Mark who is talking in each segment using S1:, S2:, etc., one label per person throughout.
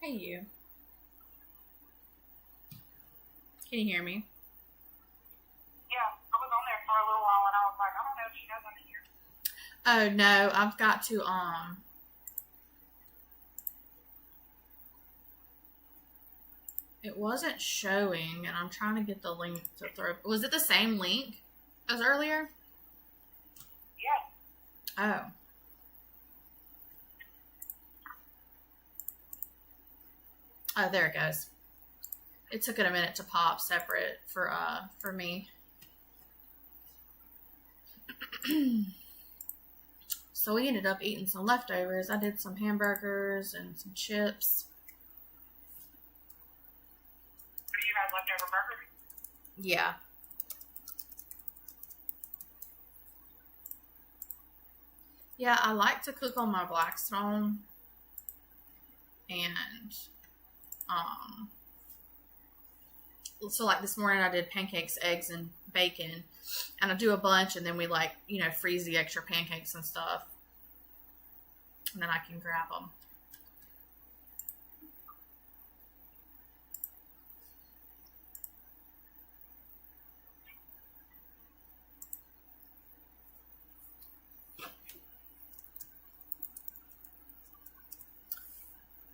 S1: Hey, you. Can you hear me?
S2: Yeah, I was on there for a little while and I was like, I don't know if she knows I'm here.
S1: Oh no, I've got to it wasn't showing and I'm trying to get the link to throw. Was it the same link as earlier?
S2: Yeah.
S1: Oh. Oh, there it goes. It took it a minute to pop separate for me. So we ended up eating some leftovers. I did some hamburgers and some chips.
S2: Do you have leftover burgers?
S1: Yeah. Yeah, I like to cook on my Blackstone and so like this morning I did pancakes, eggs, and bacon, and I do a bunch, and then we freeze the extra pancakes and stuff, and then I can grab them.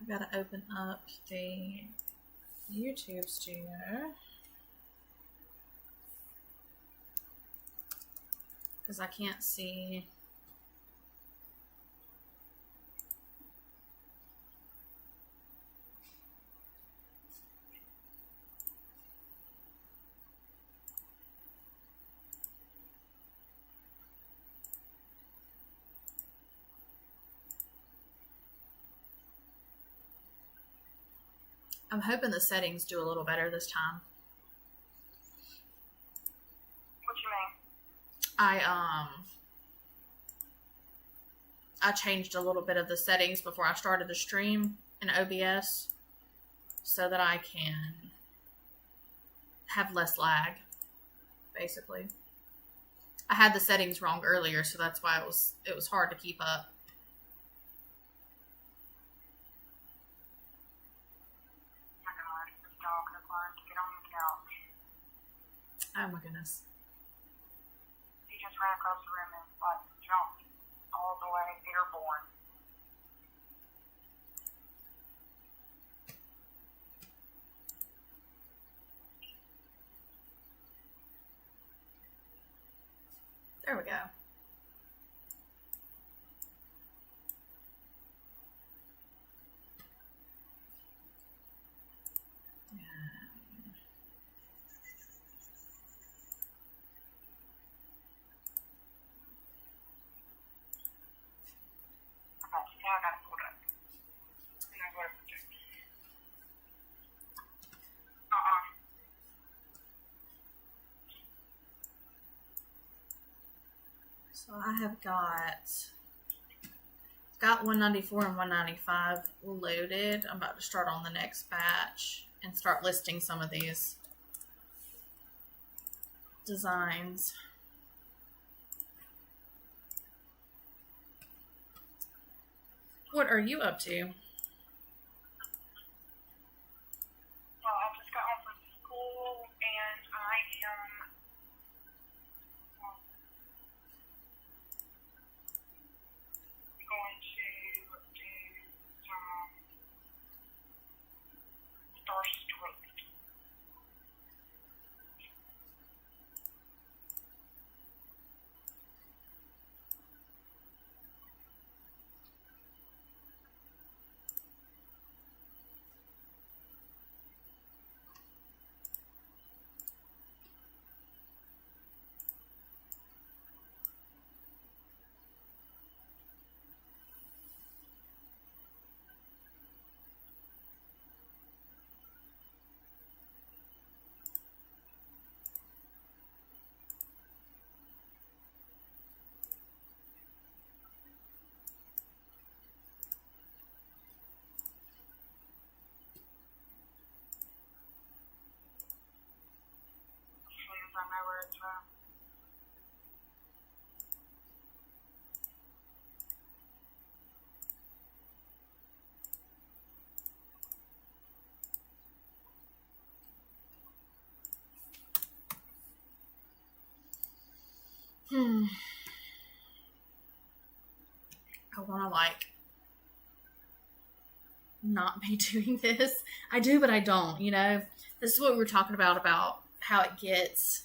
S1: I've got to open up the YouTube studio because I can't see. I'm hoping the settings do a little better this time.
S2: What you mean?
S1: I changed a little bit of the settings before I started the stream in OBS so that I can have less lag, basically. I had the settings wrong earlier, so that's why it was hard to keep up.
S2: Oh my God, this dog has learned to get on the couch.
S1: Oh my goodness.
S2: He just ran across the room and like jumped all the way airborne.
S1: There we go.
S2: Okay, now I got it pulled up. And I go to project.
S1: So I have got 194 and 195 loaded. I'm about to start on the next batch and start listing some of these designs. What are you up to?
S2: Well, I just got home from school and I am going to do some star stroke. I know where it's from.
S1: I want to not be doing this. I do, but I don't, This is what we were talking about how it gets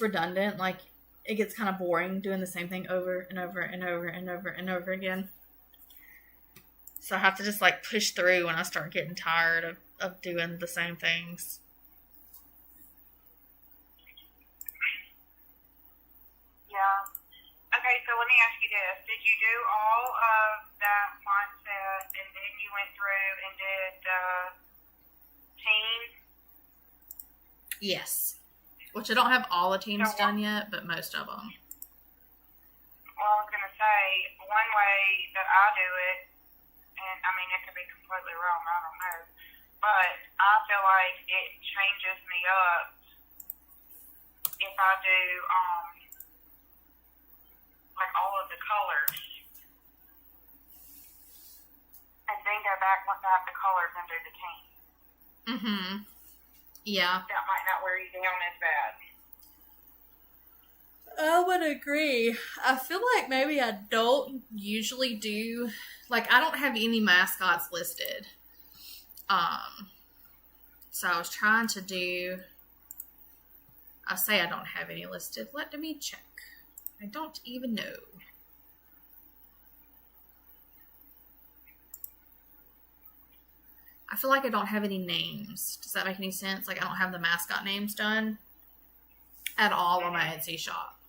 S1: redundant. Like, it gets kind of boring doing the same thing over and over and over and over and over again. So I have to just push through when I start getting tired of doing the same things.
S2: Yeah. Okay, so let me ask you this. Did you do all of that mindset and then you went through and did the team?
S1: Yes. Which I don't have all the teams done yet, but most of them.
S2: Well, I was going to say, one way that I do it, and I mean, it could be completely wrong, I don't know, but I feel like it changes me up if I do, all of the colors, and then go back once I have the colors and do the team.
S1: Mm-hmm. Yeah.
S2: That might not wear you down as bad.
S1: I would agree. I feel like maybe I don't usually do, I don't have any mascots listed. So I was trying to do, I say I don't have any listed. Let me check. I don't even know. I feel like I don't have any names. Does that make any sense? I don't have the mascot names done at all on my Etsy shop.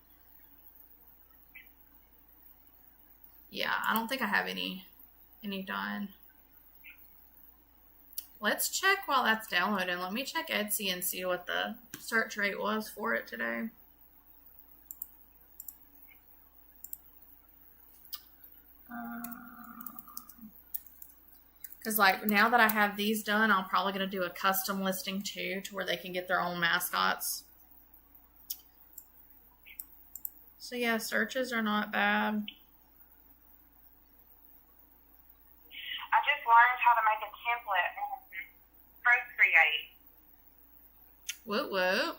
S1: Yeah, I don't think I have any done. Let's check while that's downloading. Let me check Etsy and see what the search rate was for it today. Because now that I have these done, I'm probably going to do a custom listing too, to where they can get their own mascots. So yeah, searches are not bad.
S2: I just learned how to make a template on Procreate.
S1: Whoop whoop.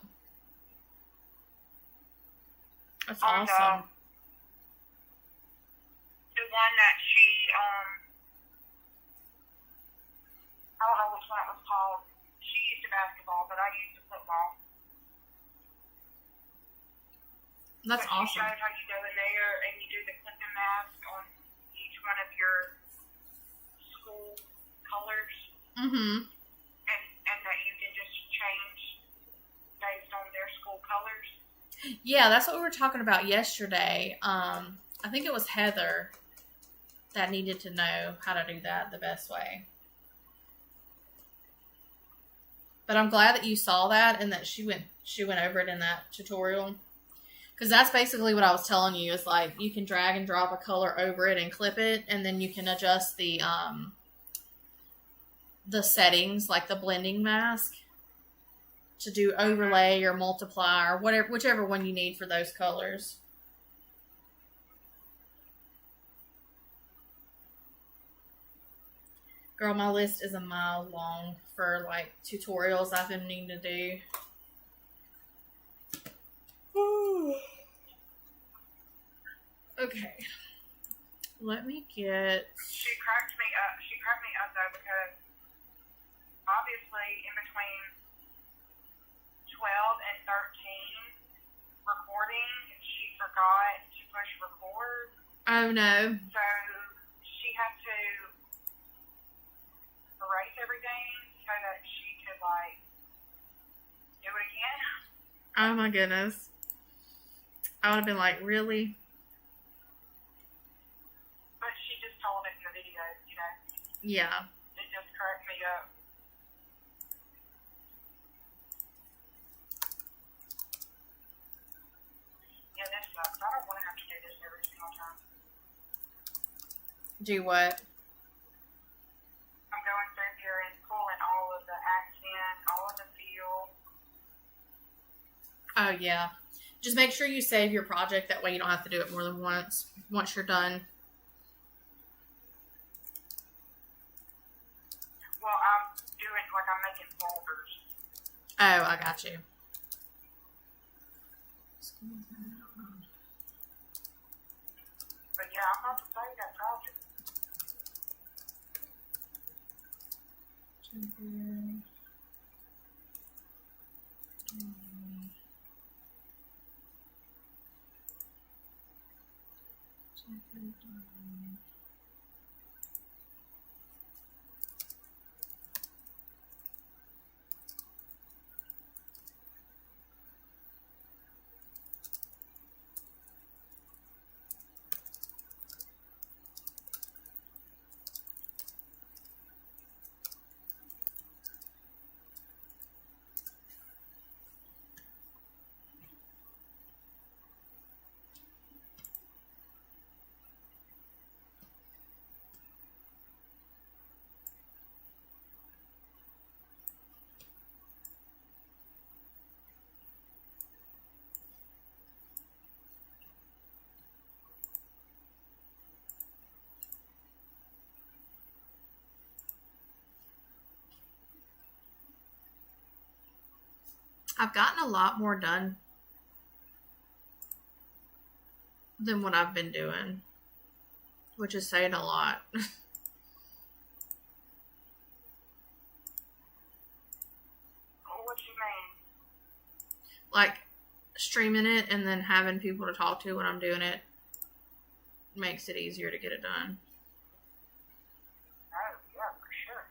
S1: That's awesome.
S2: The one that she, I don't know which one it was called. She used to basketball, but I used to football.
S1: That's awesome.
S2: She shows how you go in there and you do the clipping mask on each one of your school colors.
S1: Mm-hmm.
S2: And that you can just change based on their school colors.
S1: Yeah, that's what we were talking about yesterday. I think it was Heather that needed to know how to do that the best way. But I'm glad that you saw that and that she went over it in that tutorial. Because that's basically what I was telling you, is you can drag and drop a color over it and clip it, and then you can adjust the settings, like the blending mask, to do overlay or multiply or whichever one you need for those colors. Girl, my list is a mile long for tutorials I've been needing to do. Okay. Let me get...
S2: She cracked me up though, because obviously in between 12 and 13 recording, she forgot to push record.
S1: Oh no.
S2: So she had to erase everything so that she could do it again.
S1: Oh my goodness. I would have been like, really?
S2: But she just told it in the video,
S1: Yeah.
S2: It just cracked me up. Yeah, that sucks. I don't want to have to do this every single time.
S1: Do what?
S2: I'm going through here and pulling all of the accent, all of the feel.
S1: Oh, yeah. Just make sure you save your project. That way you don't have to do it more than once you're done.
S2: Well, I'm doing I'm making folders.
S1: Oh, I got you.
S2: Yeah, I'm about to say that probably.
S1: I've gotten a lot more done than what I've been doing, which is saying a lot.
S2: What you mean?
S1: Like, streaming it and then having people to talk to when I'm doing it makes it easier to get it done.
S2: Oh, yeah, for sure.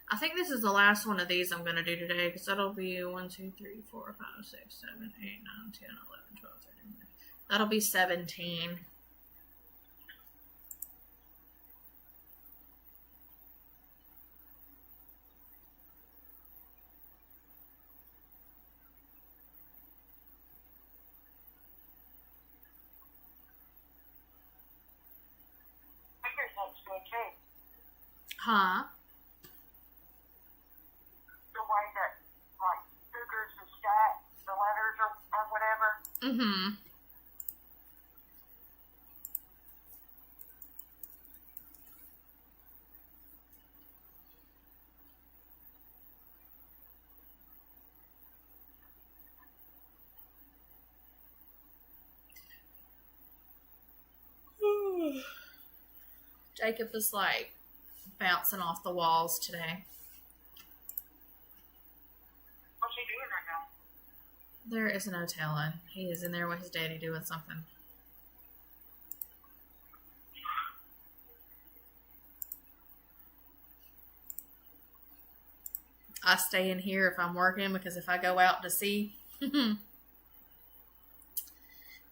S1: I think this is the last one of these I'm going to do today because that'll be 1, 2, 3, 4, 5, 6, 7, 8, 9, 10, 11, 12, 13. That'll be 17.
S2: Figures looks good too.
S1: Huh?
S2: The way that, like, figures and stats, the letters or whatever.
S1: Mm-hmm. Jacob is like bouncing off the walls today.
S2: What's he doing right now?
S1: There is no telling. He is in there with his daddy doing something. I stay in here if I'm working because if I go out to see, think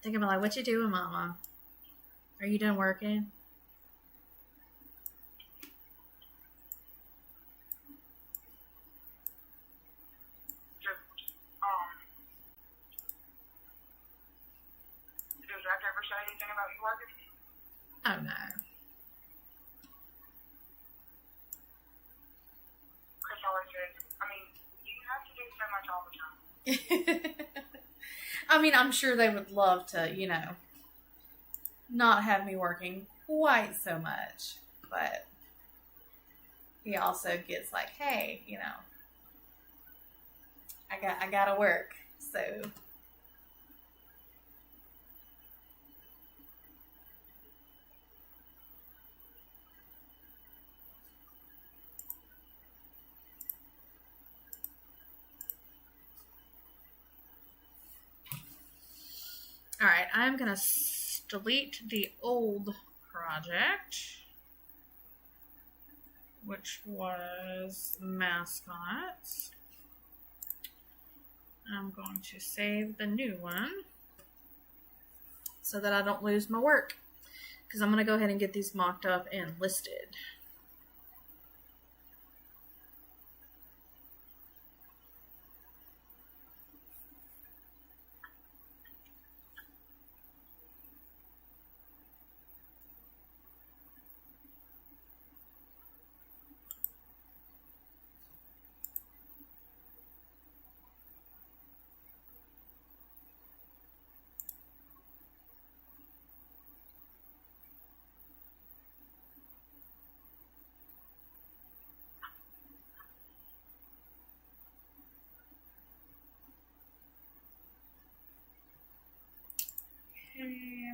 S1: I'm like, what you doing, Mama? Are you done working?
S2: Does Zach ever say anything about you working?
S1: Oh no.
S2: Chris always just, I mean, you have to do so much all the time.
S1: I mean, I'm sure they would love to, not have me working quite so much, but he also gets like, hey, I gotta work, so. All right, I'm gonna delete the old project, which was mascots. I'm going to save the new one so that I don't lose my work, because I'm going to go ahead and get these mocked up and listed. Okay.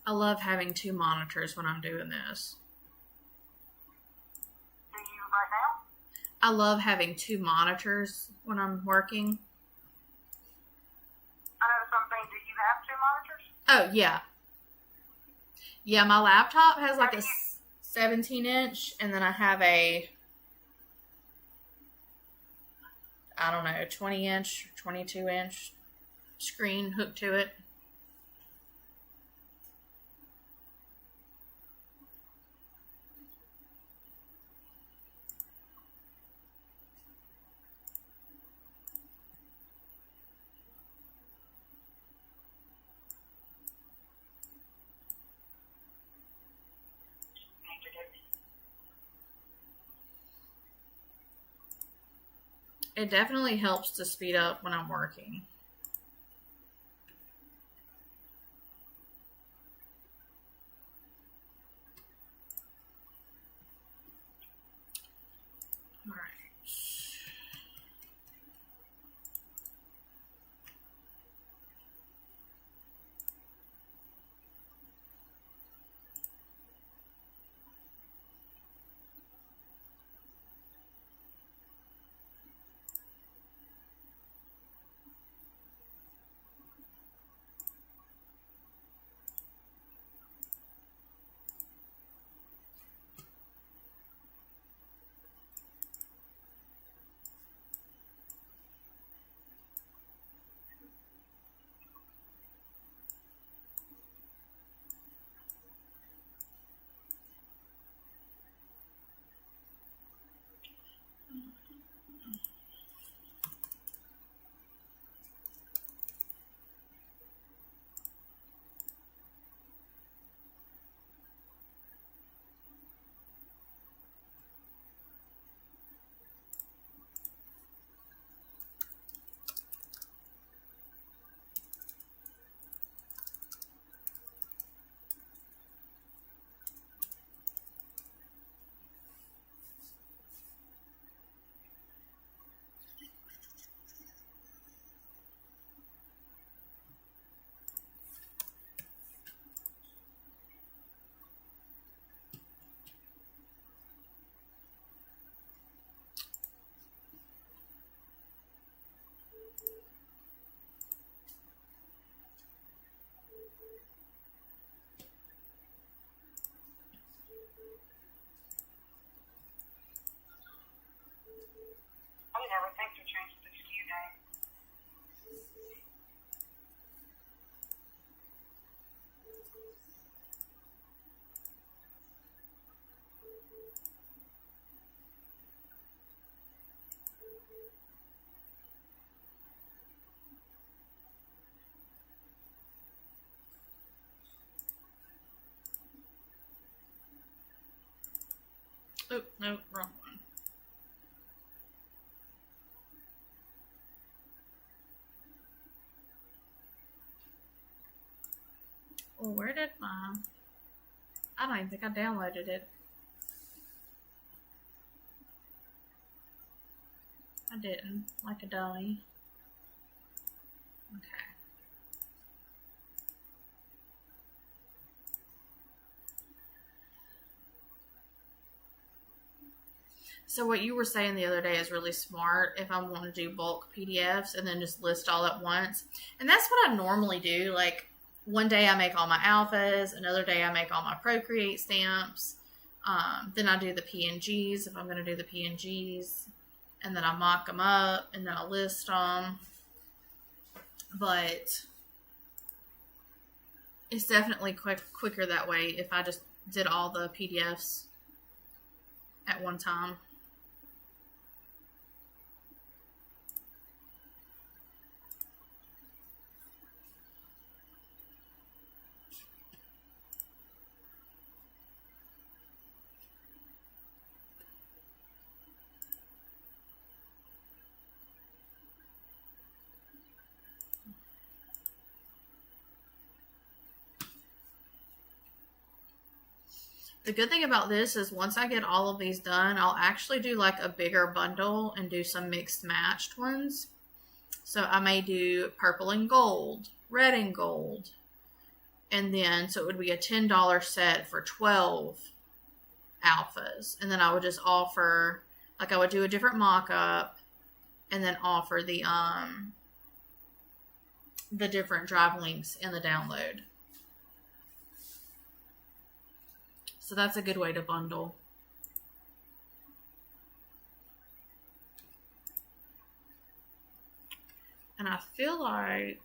S1: I love having two monitors when I'm doing this.
S2: Do you right now?
S1: I love having two monitors when I'm working.
S2: I know something. Do you have two monitors?
S1: Oh, yeah. Yeah, my laptop has like a 17-inch, and then I have a, I don't know, 20-inch, 22-inch screen hooked to it. It definitely helps to speed up when I'm working. All right. Nope, nope, wrong one. Well, where did my... I don't even think I downloaded it. I didn't, like a dummy. Okay. So what you were saying the other day is really smart if I want to do bulk PDFs and then just list all at once. And that's what I normally do. Like, one day I make all my alphas, another day I make all my Procreate stamps. Then I do the PNGs if I'm going to do the PNGs. And then I mock them up and then I list them. But it's definitely quicker that way if I just did all the PDFs at one time. The good thing about this is once I get all of these done, I'll actually do like a bigger bundle and do some mixed matched ones. So I may do purple and gold, red and gold. And then, so it would be a $10 set for 12 alphas. And then I would just offer, like I would do a different mock-up and then offer the different drive links in the download. So that's a good way to bundle. And I feel like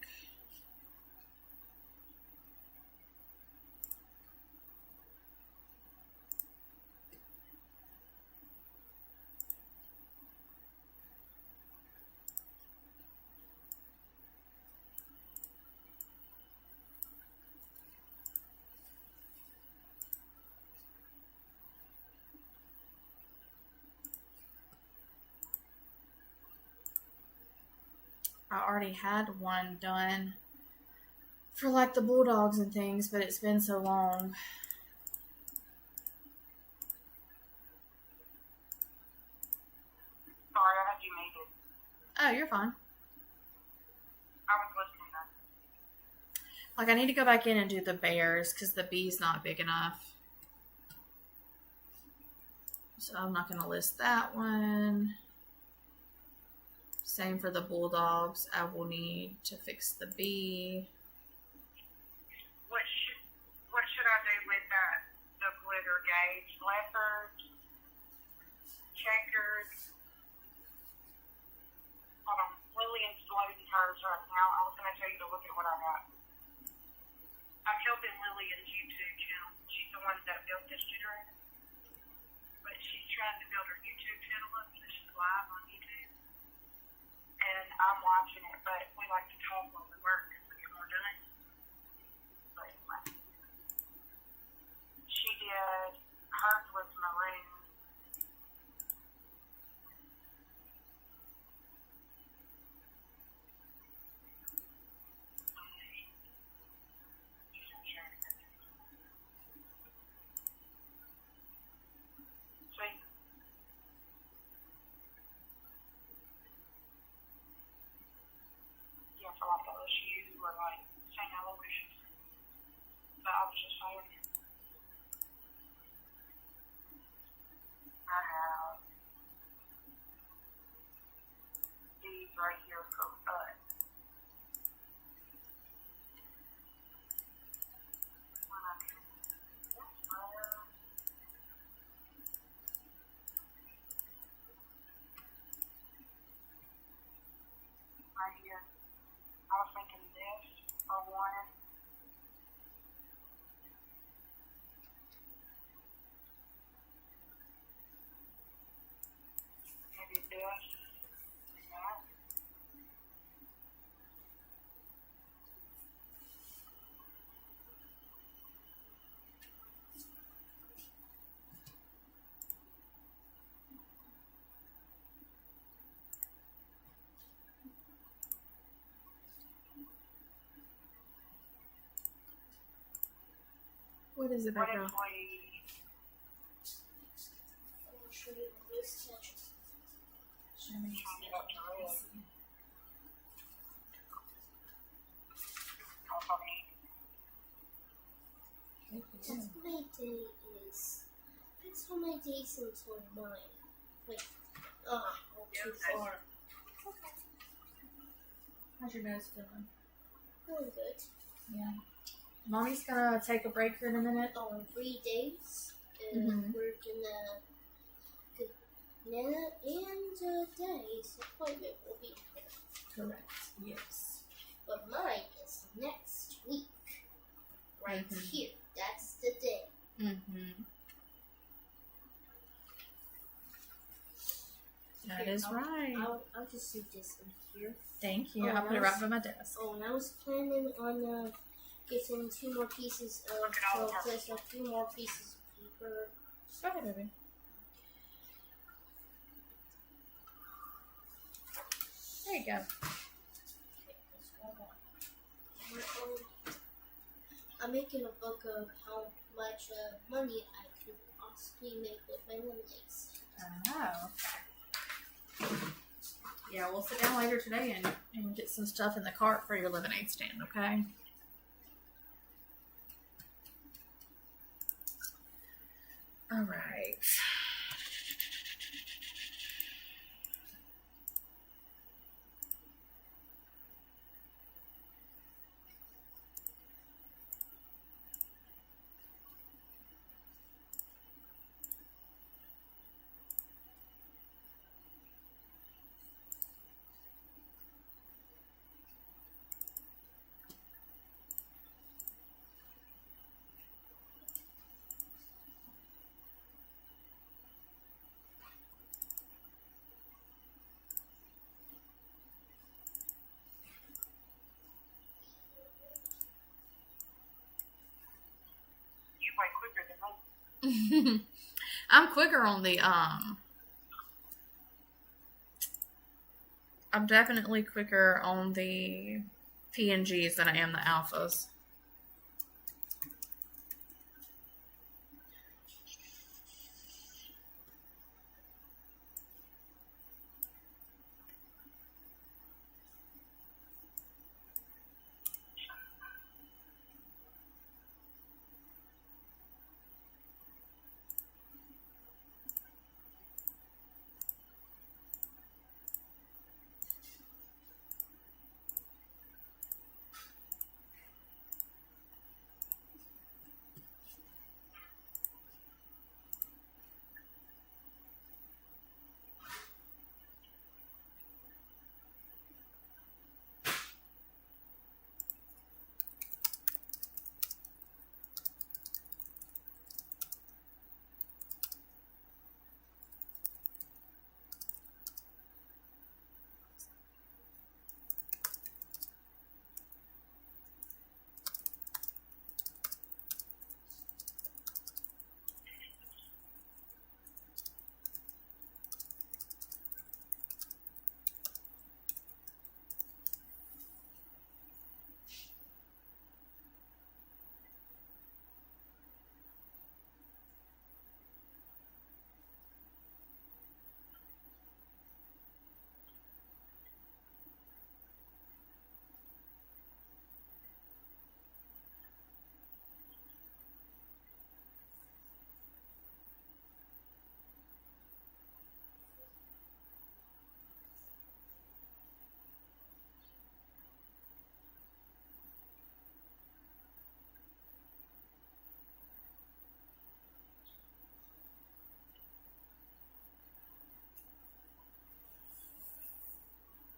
S1: I already had one done for like the bulldogs and things, but it's been so long.
S2: Sorry, I had you muted.
S1: Oh, you're fine.
S2: I was listening though.
S1: Like I need to go back in and do the bears because the B's not big enough. So I'm not going to list that one. Same for the bulldogs. I will need to fix the B.
S2: What should I do with that? The glitter gauge, leopard, checkered. Hold on, Lillian's loading hers right now. I was going to tell you to look at what I got. I'm helping Lillian's YouTube channel. She's the one that built this generator. But she's trying to build her YouTube channel up so she's live on YouTube. And I'm watching it, but we like to talk when we work because we get more done. But anyway, she did, hers was maroon. See? Yeah, for like LSU or like St. Aloysius. But I was just saying, I have these right here for right here. I was thinking this for one. Maybe this and that.
S1: What is it,
S2: What
S1: baby
S2: if
S1: girl?
S2: we...
S3: I'll show you the list.
S1: Show me.
S2: Change it up to red. I'll copy.
S3: That's my day is. That's how my day's until mine. Wait. Too far. Okay.
S1: How's your nose feeling?
S3: Feeling good.
S1: Yeah. Mommy's gonna take a break here in a minute.
S3: In 3 days, and we're gonna. Nana and Daddy's appointment will be here.
S1: Correct. Yes.
S3: But mine is next week. Right here. That's the day.
S1: Mm-hmm. That is right.
S3: I'll just leave this in here.
S1: Thank you. I'll put it right by my desk.
S3: Oh, and I was planning on getting 2 more pieces of just a few more pieces of paper.
S1: Go ahead, baby. There you go.
S3: I'm making a book of how much money I could possibly make with my lemonades.
S1: Oh, okay. Yeah, we'll sit down later today and get some stuff in the cart for your lemonade stand, okay? All right.
S2: Way quicker than me.
S1: I'm quicker on the I'm definitely quicker on the PNGs than I am the alphas.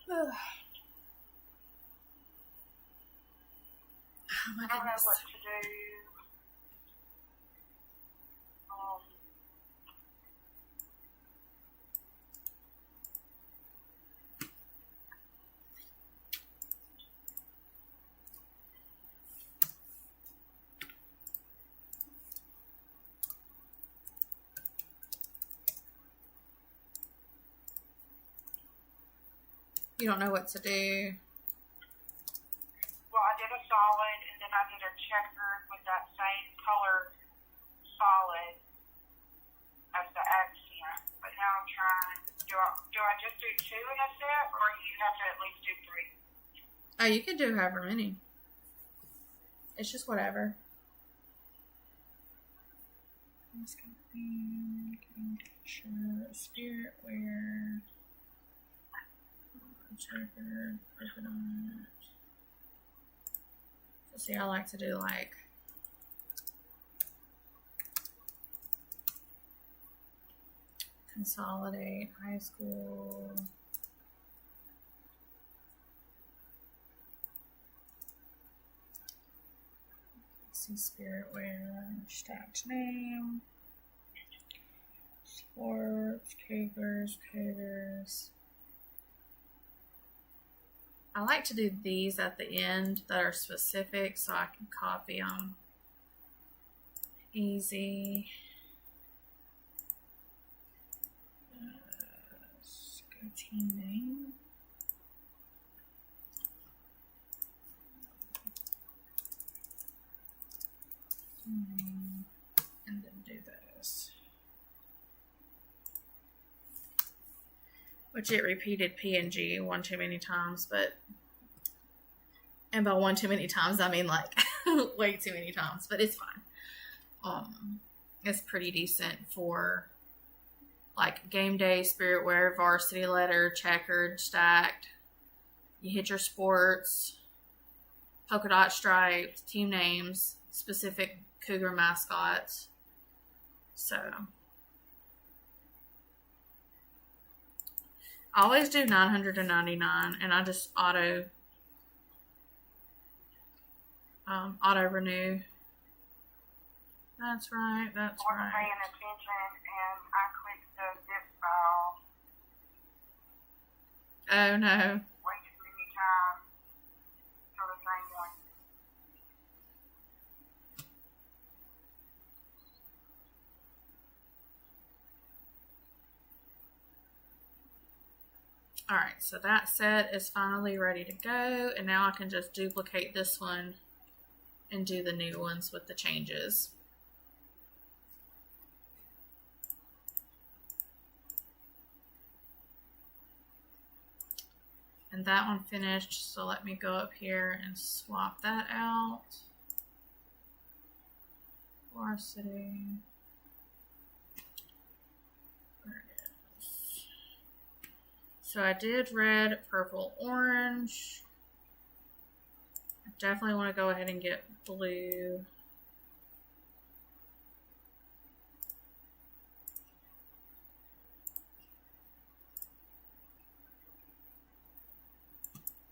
S1: Oh my
S2: I don't know
S1: goodness.
S2: what to do.
S1: You don't know what to do.
S2: Well, I did a solid, and then I did a checkered with that same color solid as the accent. But now I'm trying. Do I just do 2 in a set, or you have to at least do 3?
S1: Oh, you can do however many. It's just whatever. Spirit wear. Checker. So see, I like to do like consolidate high school. See, spirit wear, stacked name, sports, cougars. I like to do these at the end that are specific so I can copy them easy. Let's go team name. And then do this. Which it repeated PNG one too many times, and by one too many times I mean like way too many times, but it's fine. It's pretty decent for like game day, spirit wear, varsity letter, checkered, stacked. You hit your sports, polka dot stripes, team names, specific cougar mascots. So I always do 999 and I just auto renew. That's right.
S2: I wasn't paying attention and I clicked the zip file.
S1: Oh no.
S2: Way too many times for the same one.
S1: Alright, so that set is finally ready to go, and now I can just duplicate this one and do the new ones with the changes. And that one finished, so let me go up here and swap that out. Varsity. There it is. So I did red, purple, orange. I definitely want to go ahead and get blue.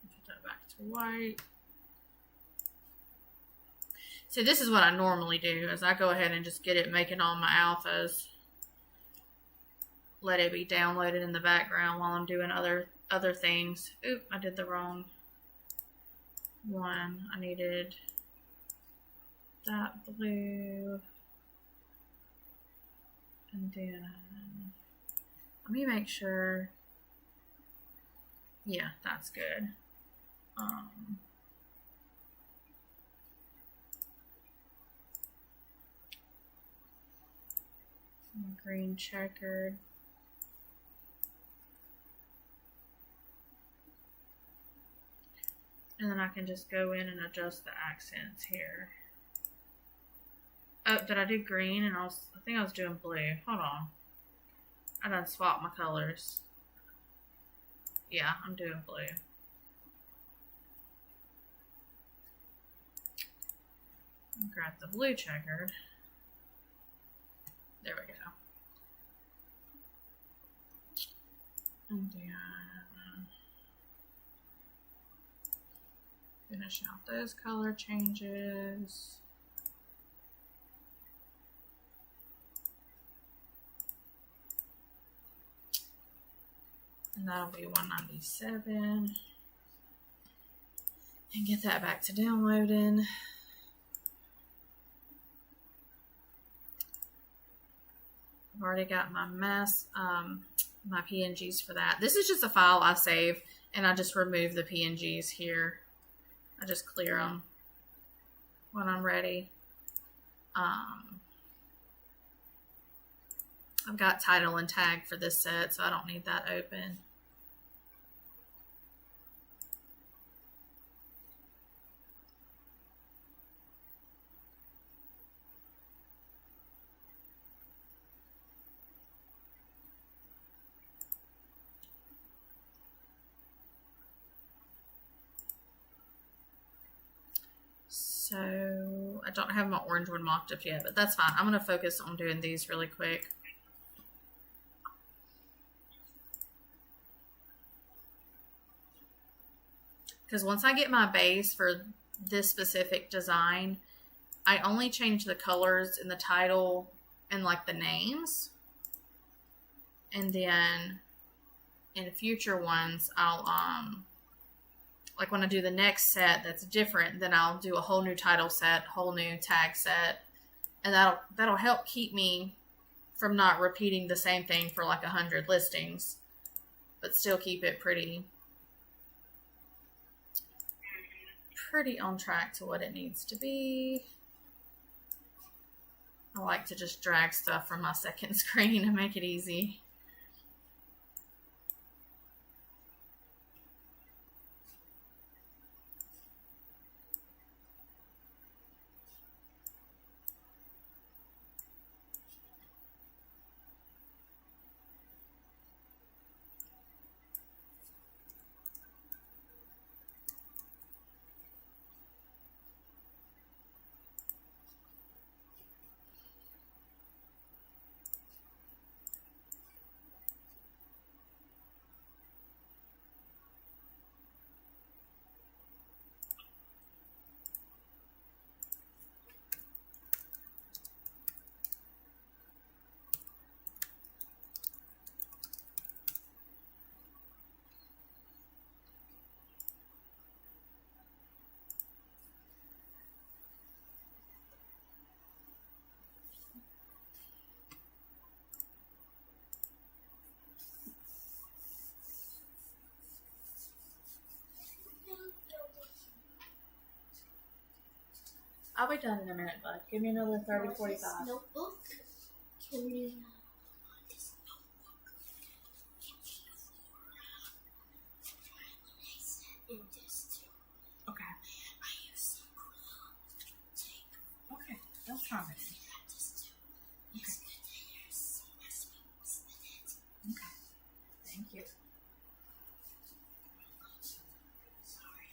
S1: Put that back to white. See, this is what I normally do, is I go ahead and just get it making all my alphas. Let it be downloaded in the background while I'm doing other things. Oop, I did the wrong one. I needed that blue. And then let me make sure. Yeah, that's good. Green checkered. And then I can just go in and adjust the accents here. Oh, did I do green? And I think I was doing blue. Hold on. I done swapped my colors. Yeah, I'm doing blue. Grab the blue checkered. There we go. And then finish out those color changes. And that'll be 197. And get that back to downloading. I've already got my my PNGs for that. This is just a file I save, and I just remove the PNGs here. I just clear them when I'm ready. I've got title and tag for this set, so I don't need that open. So I don't have my orange one mocked up yet, but that's fine. I'm going to focus on doing these really quick. Because once I get my base for this specific design, I only change the colors in the title and like the names. And then in future ones, I'll, like when I do the next set that's different, then I'll do a whole new title set, whole new tag set. And that'll help keep me from not repeating the same thing for like 100 listings, but still keep it pretty on track to what it needs to be. I like to just drag stuff from my second screen and make it easy. I'll be done in a minute, bud. Give me another 30, 45.
S3: This notebook can be in this too.
S1: Okay.
S3: I use some tape.
S1: Okay. That's fine. Okay. Thank you.
S3: Sorry.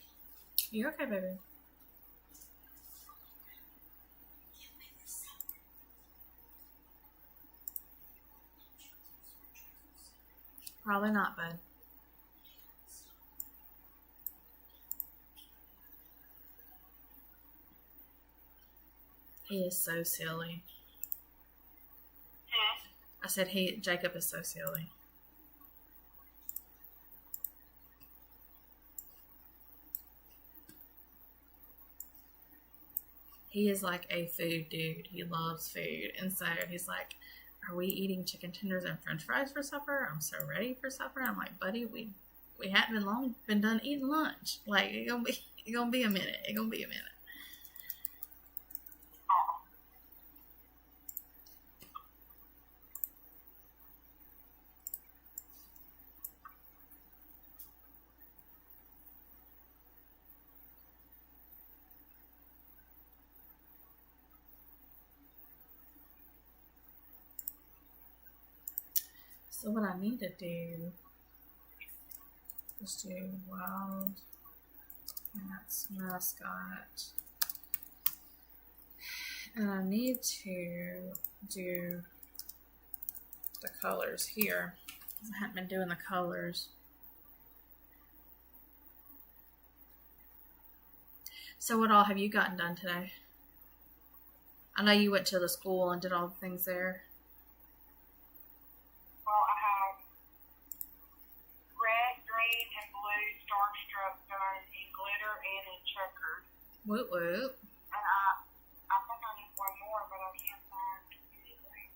S1: You're okay, baby. Probably not, bud. He is so silly. I said Jacob is so silly. He is like a food dude. He loves food. And so he's like, are we eating chicken tenders and french fries for supper? I'm so ready for supper. I'm like, buddy, we hadn't been done eating lunch. Like, it's gonna be a minute. It's gonna be a minute. So what I need to do is do wild, and that's mascot. And I need to do the colors here. I haven't been doing the colors. So what all have you gotten done today? I know you went to the school and did all the things there.
S2: Well, I have red, green, and blue starstruck done in glitter and in checkered.
S1: Woot woot.
S2: And I think I need one more, but I can't find anything.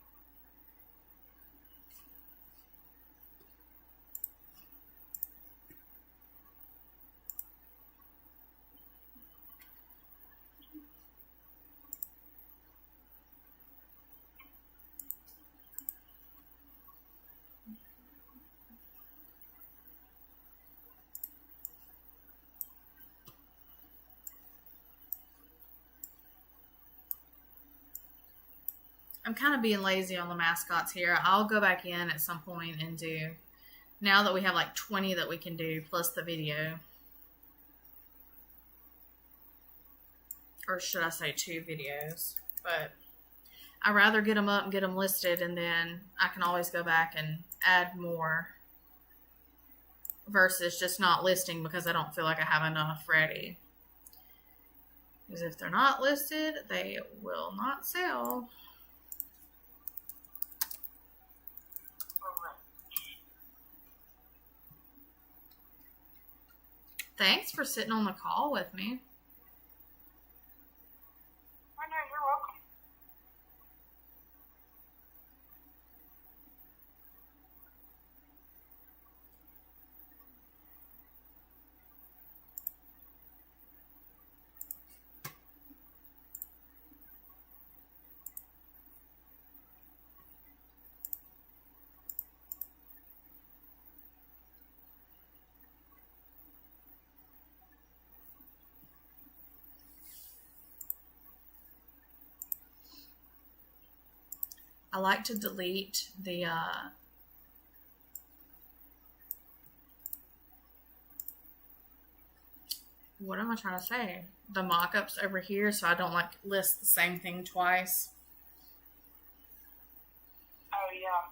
S1: I'm kind of being lazy on the mascots here. I'll go back in at some point and do, now that we have like 20 that we can do, plus the video. Or should I say 2 videos? But I'd rather get them up and get them listed, and then I can always go back and add more versus just not listing because I don't feel like I have enough ready. Because if they're not listed, they will not sell. Thanks for sitting on the call with me.
S2: I know, you're welcome.
S1: I like to delete the what am I trying to say? The mock-ups over here, so I don't like list the same thing twice.
S2: Oh, yeah.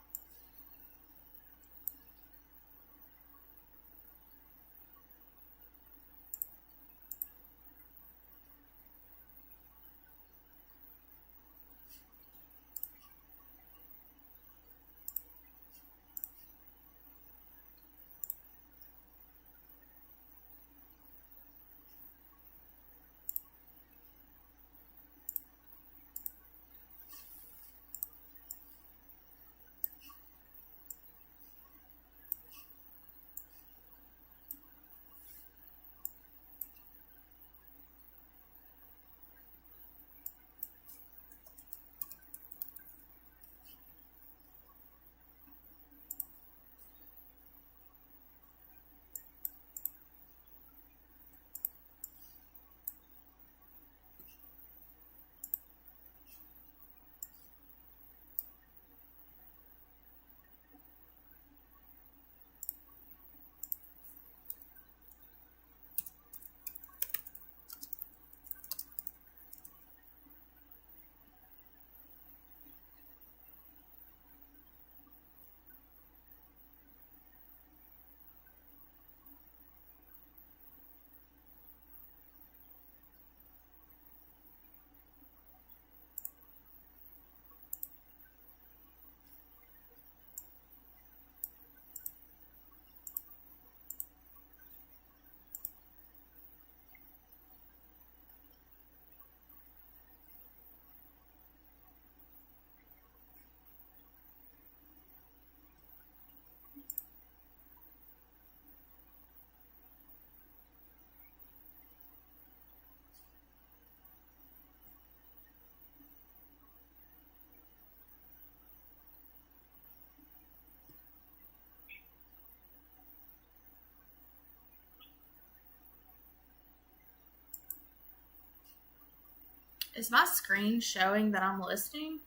S1: Is my screen showing that I'm listing?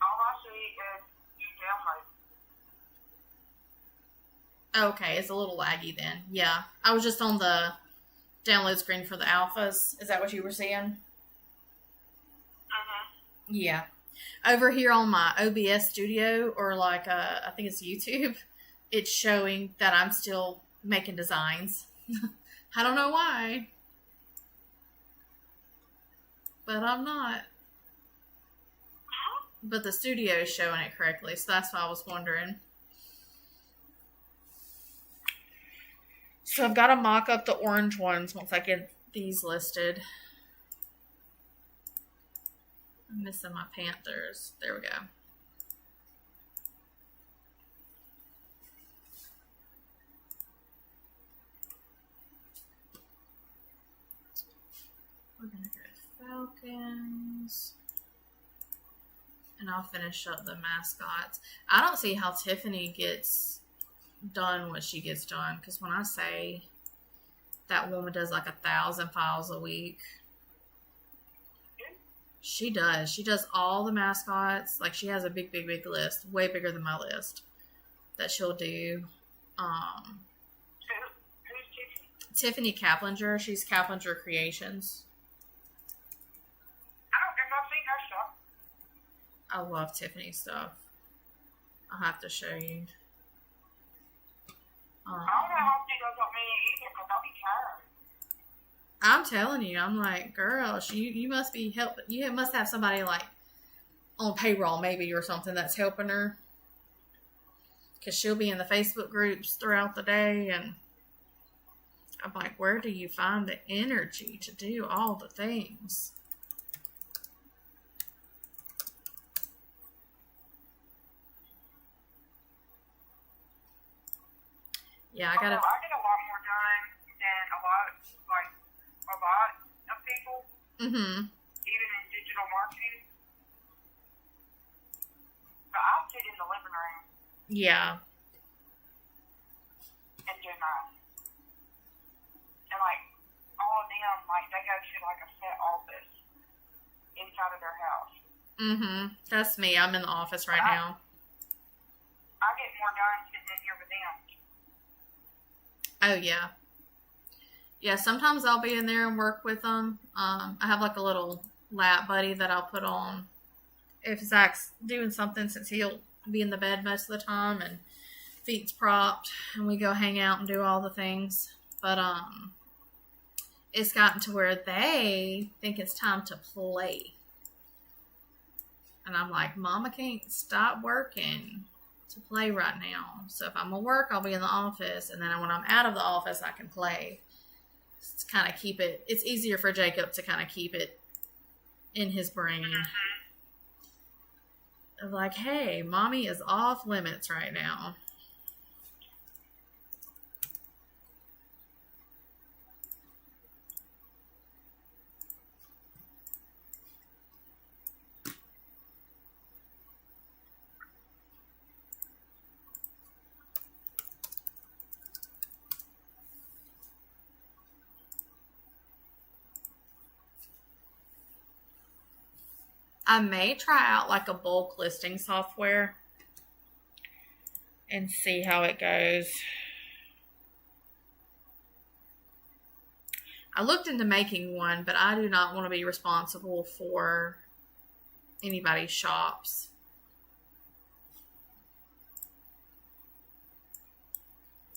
S2: All I see is you download.
S1: Okay, it's a little laggy then. Yeah, I was just on the download screen for the alphas. Is that what you were seeing?
S2: Mm-hmm.
S1: Yeah. Over here on my OBS studio, or like I think it's YouTube, it's showing that I'm still making designs. I don't know why, but I'm not. But the studio is showing it correctly, so that's why I was wondering. So I've got to mock up the orange ones once I get these listed. I'm missing my Panthers. There we go. We're going to go Falcons. And I'll finish up the mascots. I don't see how Tiffany gets done what she gets done. Because when I say that woman does like 1,000 files a week, She does. She does all the mascots. Like, she has a big, big, big list, way bigger than my list, that she'll do.
S2: Who's
S1: Tiffany
S2: Tiffany?
S1: Kaplinger. She's Kaplinger Creations.
S2: I don't think I've seen her stuff.
S1: I love Tiffany stuff. I'll have to show you.
S2: I don't know how she doesn't mean either, because I'll be tired.
S1: I'm telling you, I'm like, girl, you must be you must have somebody like on payroll maybe or something that's helping her. Because she'll be in the Facebook groups throughout the day, and I'm like, where do you find the energy to do all the things? Yeah, I gotta.
S2: I get a lot more done than a lot of people,
S1: Mm-hmm.
S2: even in digital marketing. But I'll sit in the living room
S1: Yeah.
S2: and do mine. And like all of them, like they go to like a set office inside of their house.
S1: Mm-hmm. That's me. I'm in the office right now.
S2: I get more done sitting in here with them.
S1: Oh, yeah. Yeah, sometimes I'll be in there and work with them. I have like a little lap buddy that I'll put on if Zach's doing something, since he'll be in the bed most of the time and feet's propped, and we go hang out and do all the things. But it's gotten to where they think it's time to play. And I'm like, Mama can't stop working to play right now. So if I'm going to work, I'll be in the office. And then when I'm out of the office, I can play. To kind of keep it, it's easier for Jacob to kind of keep it in his brain. Of like, hey, mommy is off limits right now. I may try out like a bulk listing software and see how it goes. I looked into making one, but I do not want to be responsible for anybody's shops.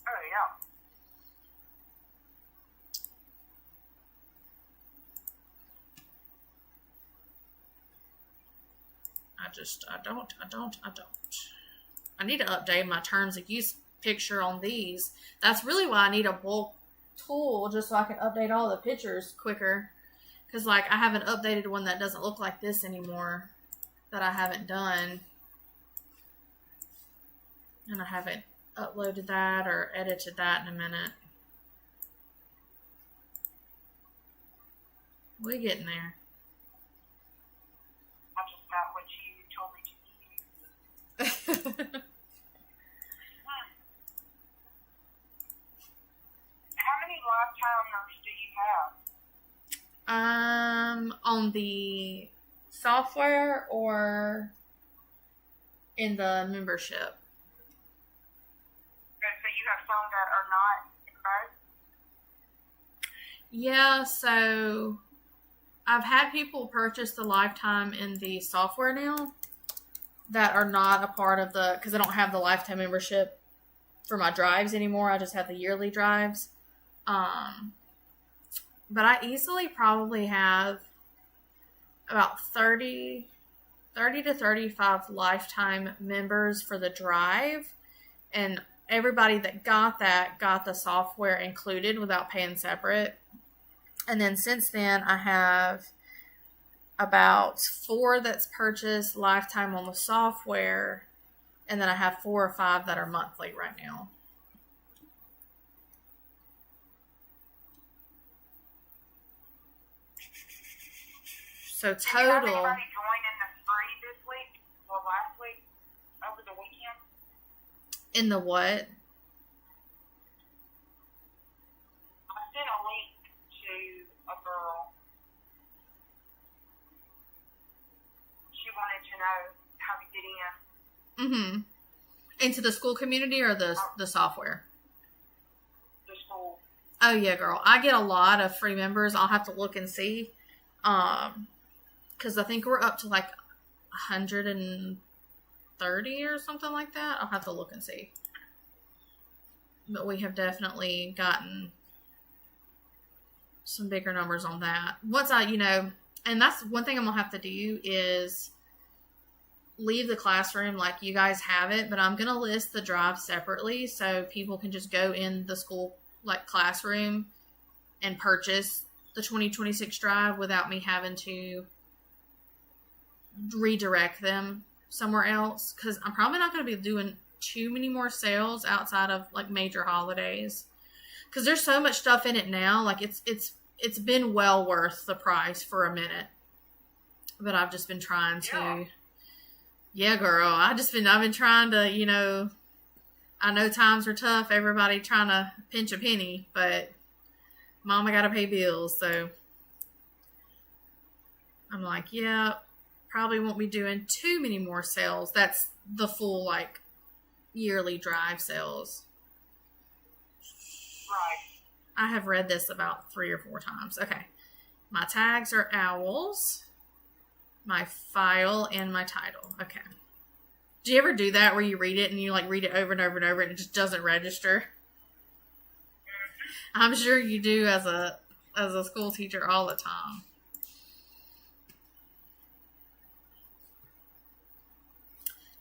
S2: Oh, yeah. I don't.
S1: I need to update my terms of use picture on these. That's really why I need a bulk tool, just so I can update all the pictures quicker. Because, like, I haven't updated one that doesn't look like this anymore that I haven't done. And I haven't uploaded that or edited that in a minute. We're getting there.
S2: I just got what you told me to do. How many lifetimers do you have?
S1: On the software or in the membership?
S2: So you have some that are not exposed?
S1: Yeah, so I've had people purchase the lifetime in the software now that are not a part of the, because I don't have the lifetime membership for my drives anymore. I just have the yearly drives. But I easily probably have about 30 to 35 lifetime members for the drive. And everybody that got that got the software included without paying separate. And then since then, I have about 4 that's purchased lifetime on the software. And then I have 4 or 5 that are monthly right now. So total.
S2: Did you have anybody join in the free this week or last week over the weekend?
S1: In the what?
S2: I sent a link to a girl wanted to know how to get in.
S1: Mm-hmm. Into the school community or the software?
S2: The school.
S1: Oh, yeah, girl. I get a lot of free members. I'll have to look and see. Because I think we're up to like 130 or something like that. I'll have to look and see. But we have definitely gotten some bigger numbers on that. Once and that's one thing I'm going to have to do is leave the classroom like you guys have it, but I'm going to list the drive separately so people can just go in the school like classroom and purchase the 2026 drive without me having to redirect them somewhere else, because I'm probably not going to be doing too many more sales outside of like major holidays, because there's so much stuff in it now. Like it's been well worth the price for a minute, but I've just been trying to girl, I've been trying to, I know times are tough, everybody trying to pinch a penny, but mama got to pay bills. So I'm like, yeah, probably won't be doing too many more sales. That's the full like yearly drive sales.
S2: Right.
S1: I have read this about 3 or 4 times. Okay. My tags are owls, my file, and my title. Okay. Do you ever do that where you read it and you like read it over and over and over and it just doesn't register?
S2: Mm-hmm.
S1: I'm sure you do as a school teacher all the time.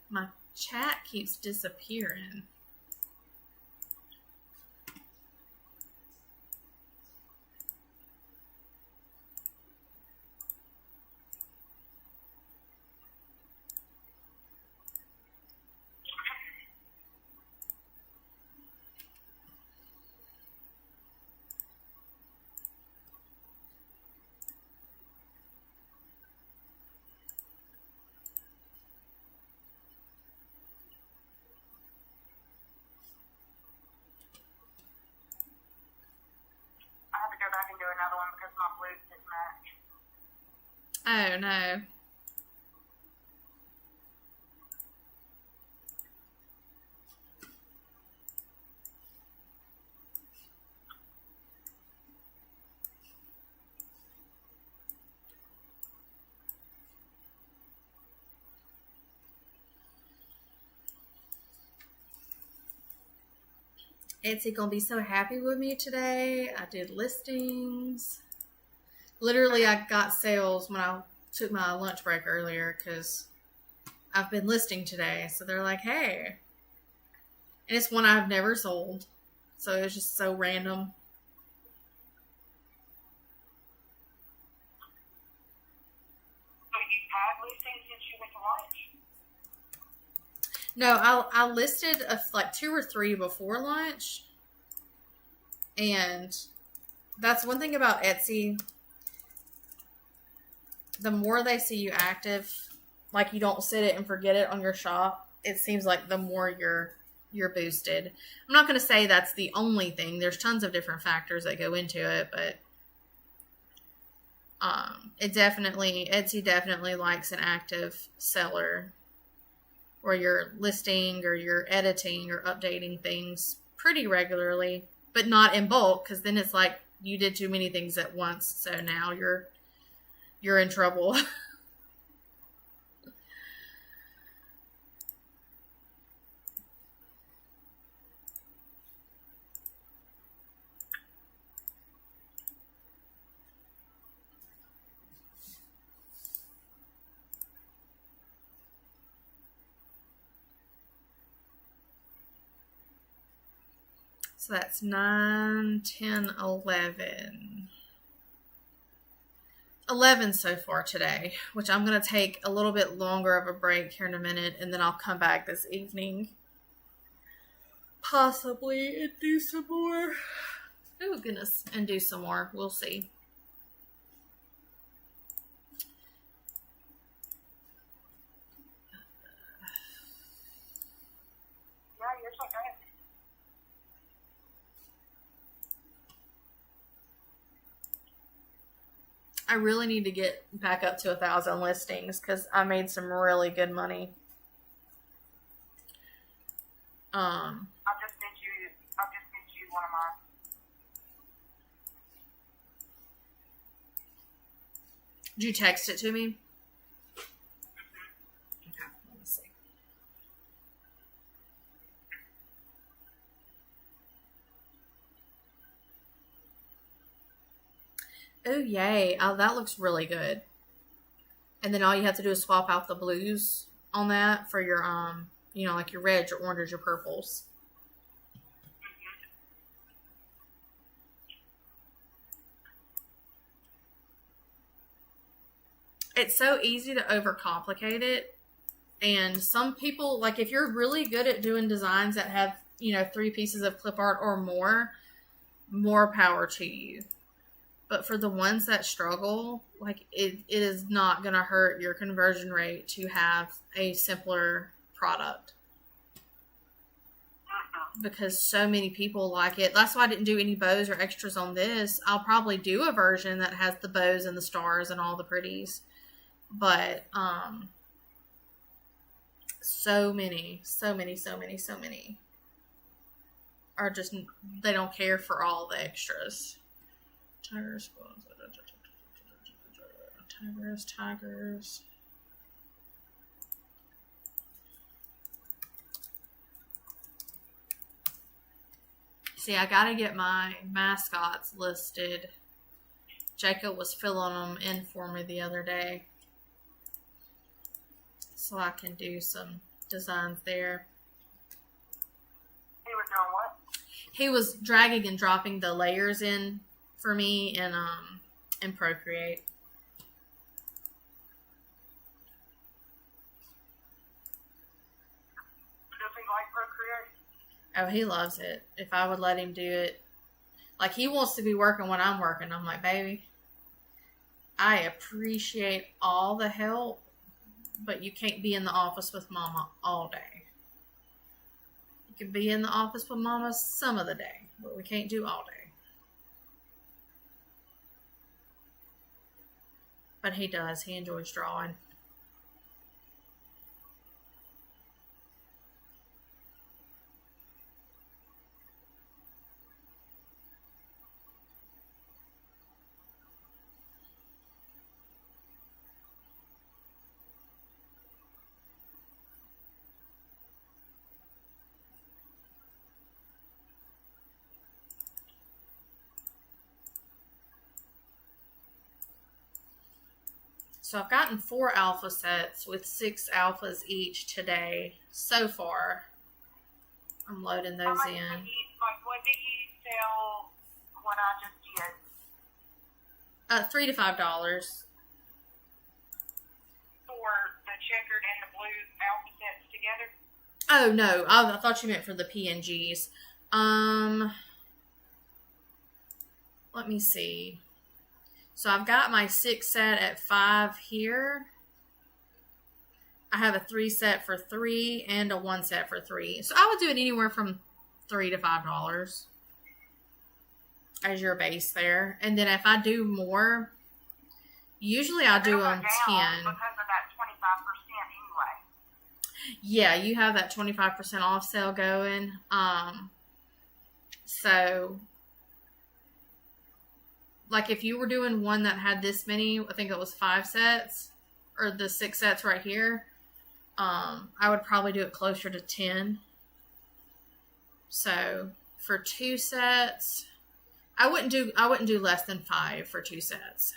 S1: My chat keeps disappearing.
S2: I have to go back and do another one because my blues didn't match.
S1: Oh, no. Etsy gonna be so happy with me today. I did listings. Literally, I got sales when I took my lunch break earlier because I've been listing today. So they're like, hey. And it's one I've never sold. So it's just so random.
S2: So you've had listings since you went to lunch?
S1: No, I listed like 2 or 3 before lunch. And that's one thing about Etsy. The more they see you active, like you don't set it and forget it on your shop, it seems like the more you're boosted. I'm not going to say that's the only thing. There's tons of different factors that go into it, but Etsy definitely likes an active seller, where you're listing or you're editing or updating things pretty regularly, but not in bulk, because then it's like you did too many things at once. So now you're in trouble. So that's 9, 10, 11. 11 so far today, which I'm going to take a little bit longer of a break here in a minute, and then I'll come back this evening. Possibly, and do some more. Oh, goodness. And do some more. We'll see.
S2: Yeah, you're so good.
S1: I really need to get back up to 1,000 listings because I made some really good money.
S2: I'll just send you one of mine.
S1: Did you text it to me? Okay, let me see. Oh, yay. Oh, that looks really good. And then all you have to do is swap out the blues on that for your, like your reds, your oranges, your purples. It's so easy to overcomplicate it. And some people, like if you're really good at doing designs that have, 3 pieces of clip art or more power to you. But for the ones that struggle, like it is not going to hurt your conversion rate to have a simpler product. Because so many people like it. That's why I didn't do any bows or extras on this. I'll probably do a version that has the bows and the stars and all the pretties. But so many are just, they don't care for all the extras. Tigers. See, I gotta get my mascots listed. Jacob was filling them in for me the other day, so I can do some designs there.
S2: He was doing what?
S1: He was dragging and dropping the layers in for me in Procreate.
S2: Does he like Procreate?
S1: Oh, he loves it. If I would let him do it. Like, he wants to be working when I'm working. I'm like, baby, I appreciate all the help, but you can't be in the office with Mama all day. You can be in the office with Mama some of the day, but we can't do all day. But he does. He enjoys drawing. So I've gotten 4 alpha sets with 6 alphas each today so far. I'm loading those in.
S2: What did you sell what I just did?
S1: $3 to $5.
S2: For the checkered and the blue alpha sets together?
S1: Oh, no. I thought you meant for the PNGs. Let me see. So I've got my 6 set at $5 here. I have a 3 set for $3 and a 1 set for $3. So I would do it anywhere from $3 to $5 as your base there. And then if I do more, usually I do them 10.
S2: Because of that 25% anyway.
S1: Yeah, you have that 25% off sale going. So like if you were doing one that had this many, I think it was 5 sets or the 6 sets right here, I would probably do it closer to 10. So for 2 sets, I wouldn't do less than 5 for 2 sets.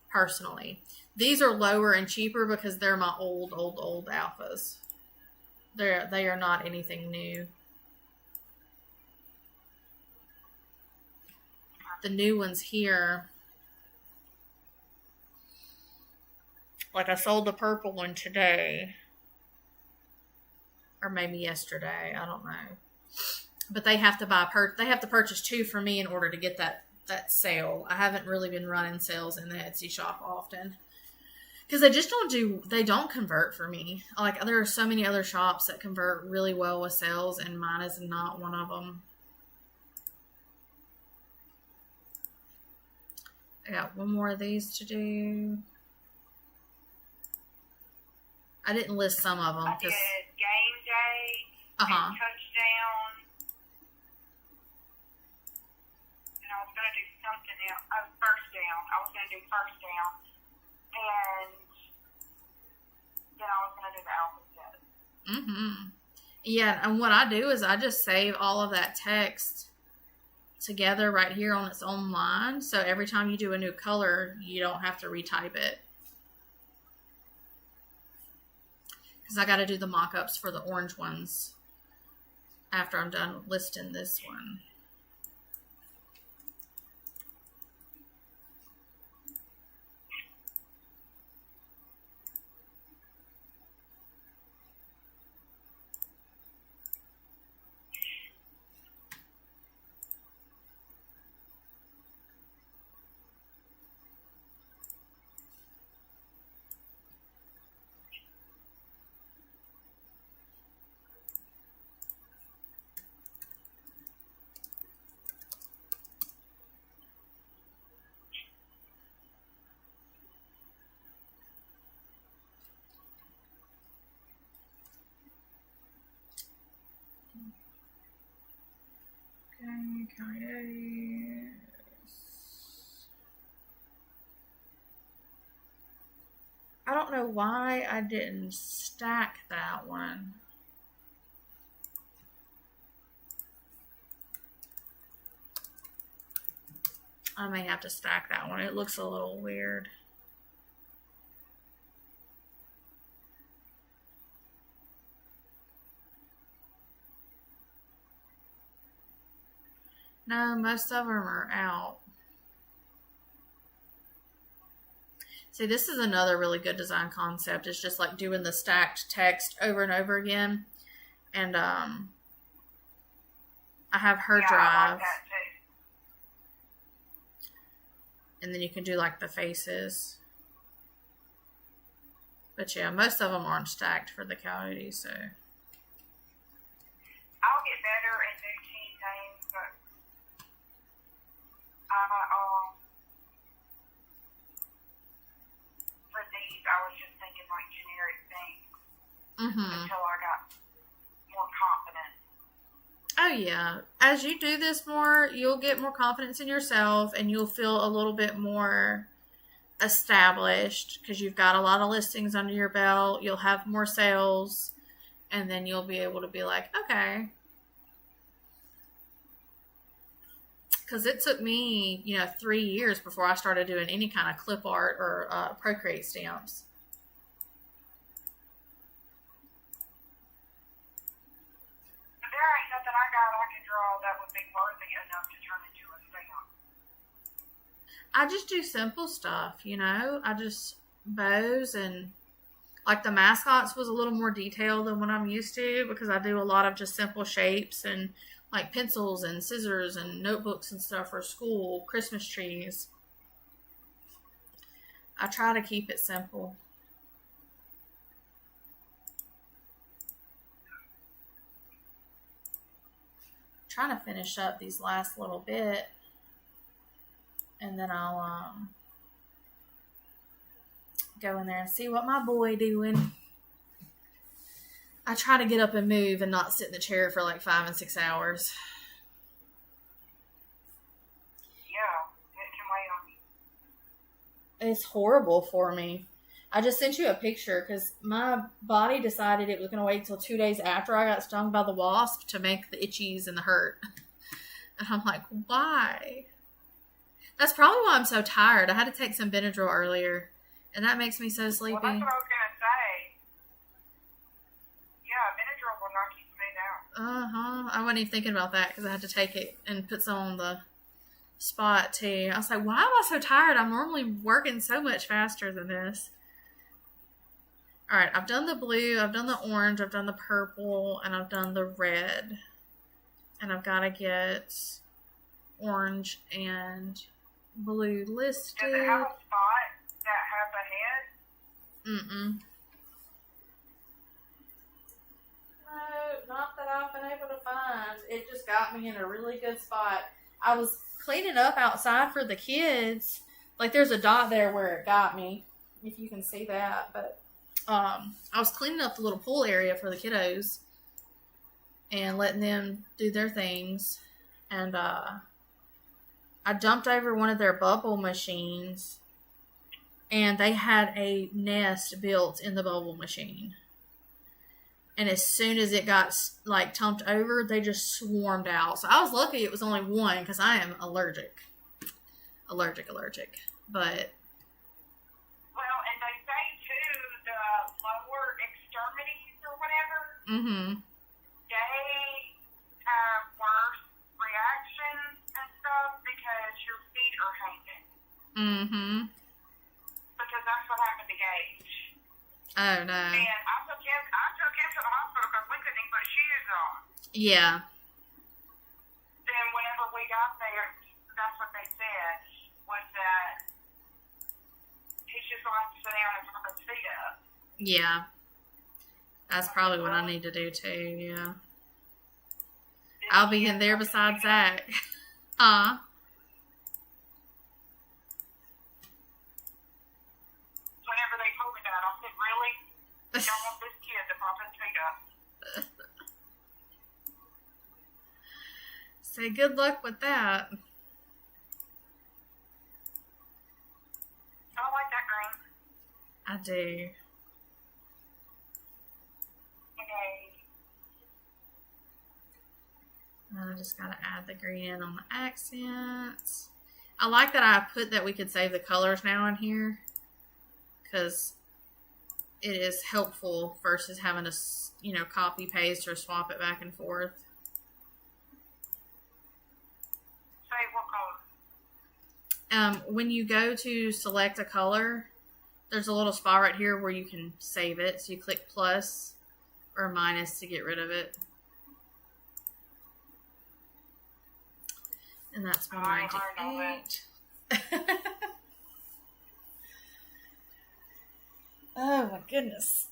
S1: Personally, these are lower and cheaper because they're my old alphas. They are not anything new. The new ones here, like I sold the purple one today, or maybe yesterday, I don't know. But they have to purchase 2 for me in order to get that sale. I haven't really been running sales in the Etsy shop often because they don't convert for me. Like there are so many other shops that convert really well with sales, and mine is not one of them. I got one more of these to do. I didn't list some of them.
S2: I did game day, and touchdown, and I was going to do something else. First down. I was going to do first down, and then I was going to do the alphabet.
S1: Mm-hmm. Yeah, and what I do is I just save all of that text together right here on its own line. So every time you do a new color, you don't have to retype it. Because I got to do the mock-ups for the orange ones after I'm done listing this one. Okay, I don't know why I didn't stack that one. I may have to stack that one. It looks a little weird. No, most of them are out. See, this is another really good design concept. It's just like doing the stacked text over and over again. And I have her drive.
S2: I like that too.
S1: And then you can do like the faces. But yeah, most of them aren't stacked for the coyote, so.
S2: I'll get better and do team names, but for these, I was just thinking like generic things until I got more confident.
S1: Oh yeah. As you do this more, you'll get more confidence in yourself and you'll feel a little bit more established because you've got a lot of listings under your belt. You'll have more sales and then you'll be able to be like, okay. Because it took me, 3 years before I started doing any kind of clip art or Procreate stamps.
S2: But there ain't nothing I can draw that would be worthy enough to turn into a stamp.
S1: I just do simple stuff, I just bows and like the mascots was a little more detailed than what I'm used to because I do a lot of just simple shapes and like pencils and scissors and notebooks and stuff for school, Christmas trees. I try to keep it simple. Trying to finish up these last little bit and then I'll go in there and see what my boy doing. I try to get up and move and not sit in the chair for like 5 and 6 hours.
S2: Yeah, it can weigh on you.
S1: It's horrible for me. I just sent you a picture because my body decided it was going to wait till 2 days after I got stung by the wasp to make the itchies and the hurt. And I'm like, why? That's probably why I'm so tired. I had to take some Benadryl earlier, and that makes me so sleepy.
S2: Well, that's what I was going to say. Yeah, Benadryl will knock you smooth out.
S1: I wasn't even thinking about that because I had to take it and put some on the spot too. I was like, why am I so tired? I'm normally working so much faster than this. All right, I've done the blue, I've done the orange, I've done the purple, and I've done the red. And I've got to get orange and blue listed.
S2: Does it have a spot that has a head?
S1: Mm-mm. No, not that I've been able to find. It just got me in a really good spot. I was cleaning up outside for the kids Like there's a dot there where it got me, if you can see that. But I was cleaning up the little pool area for the kiddos and letting them do their things. And I jumped over one of their bubble machines, and they had a nest built in the bubble machine. And as soon as it got like tumped over, they just swarmed out. So I was lucky it was only one because I am allergic. Allergic. But
S2: well, and they say too, the lower extremities or whatever, they have worse reactions and stuff because your feet are hanging. Because that's what happened to Gage.
S1: Oh no.
S2: And I took him to the hospital because we couldn't even put shoes on.
S1: Yeah.
S2: Then whenever we got there, that's what they said, was that he's just going to have to sit down and put his feet up.
S1: Yeah. That's probably what I need to do too, yeah. I'll be in there beside Zach.
S2: Whenever they told me that, I said, really? You don't want this kid to pop his feet up?
S1: Say good luck with that.
S2: I like that green.
S1: I do. I just gotta add the green in on the accents. I like that I put that we could save the colors now in here, because it is helpful versus having to, copy paste or swap it back and forth.
S2: Say what color?
S1: When you go to select a color, there's a little spot right here where you can save it. So you click plus or minus to get rid of it. And that's 198. Oh my goodness.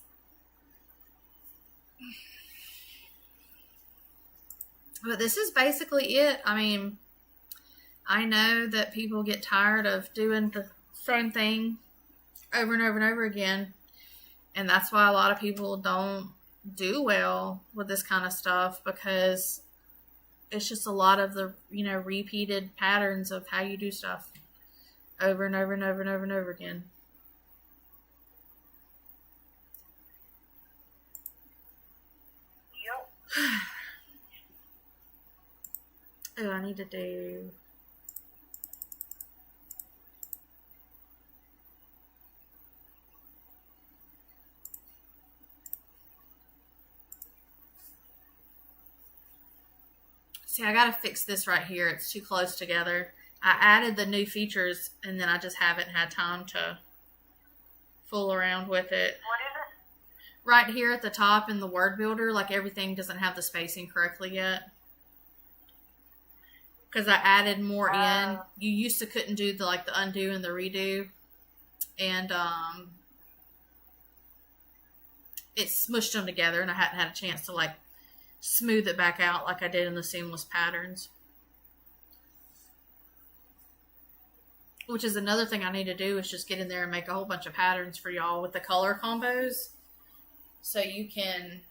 S1: But this is basically it. I mean, I know that people get tired of doing the same thing over and over and over again. And that's why a lot of people don't do well with this kind of stuff, because it's just a lot of the, repeated patterns of how you do stuff over and over and over and over and over again.
S2: Yep.
S1: Oh, I need to do... See, I gotta fix this right here. It's too close together. I added the new features, and then I just haven't had time to fool around with it.
S2: What is it?
S1: Right here at the top in the word builder, like everything doesn't have the spacing correctly yet. Because I added more in. You used to couldn't do the undo and the redo. And it smushed them together, and I hadn't had a chance to smooth it back out like I did in the seamless patterns. Which is another thing I need to do, is just get in there and make a whole bunch of patterns for y'all with the color combos, so you can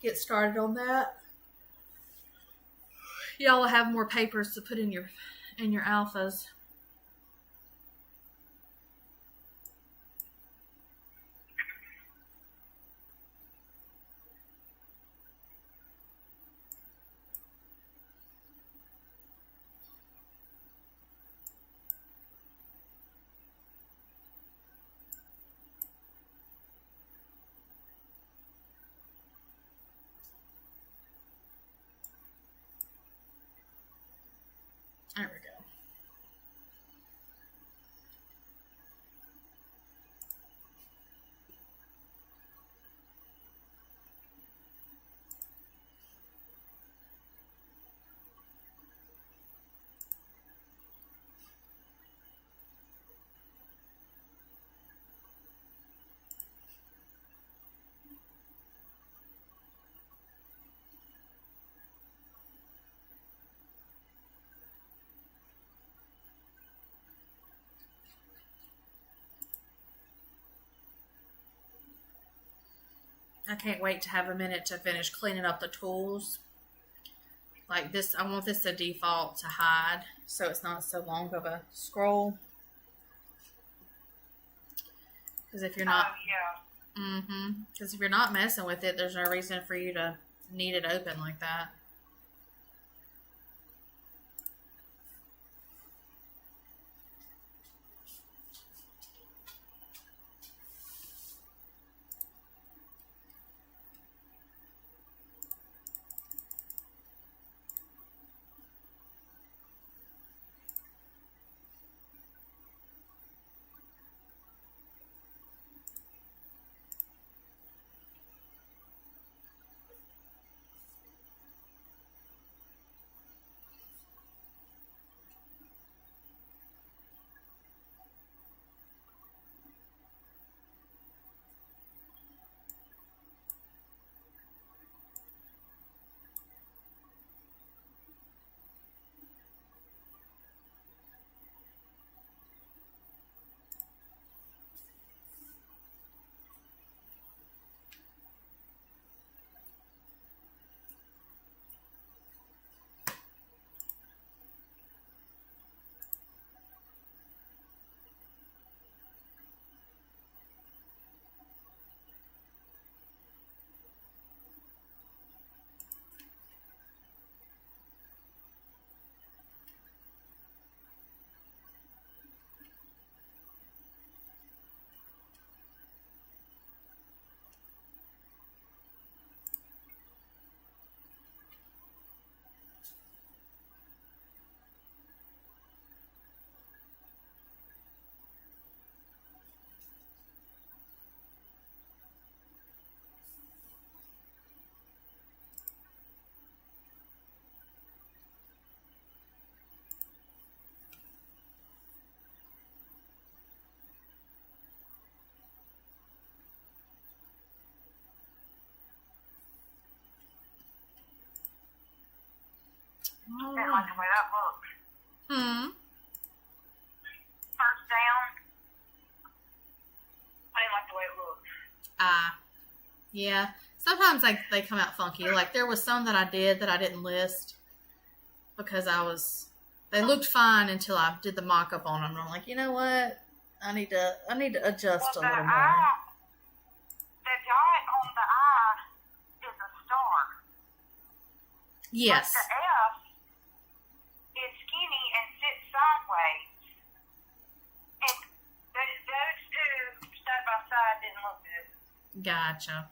S1: get started on that. Y'all will have more papers to put in your alphas. There we go. I can't wait to have a minute to finish cleaning up the tools. Like this, I want this to default to hide so it's not so long of a scroll. Because if you're not, because if you're not messing with it, there's no reason for you to need it open like that.
S2: I didn't like the way that looked. First down. I didn't like the way it looked.
S1: Yeah. Sometimes they come out funky. Like there was some that I did that I didn't list because they looked fine until I did the mock-up on them. And I'm like, you know what? I need to adjust a little more.
S2: The dot on the eye is a star.
S1: Yes.
S2: But the F is skinny and sits sideways. And those two side by side didn't look good.
S1: Gotcha.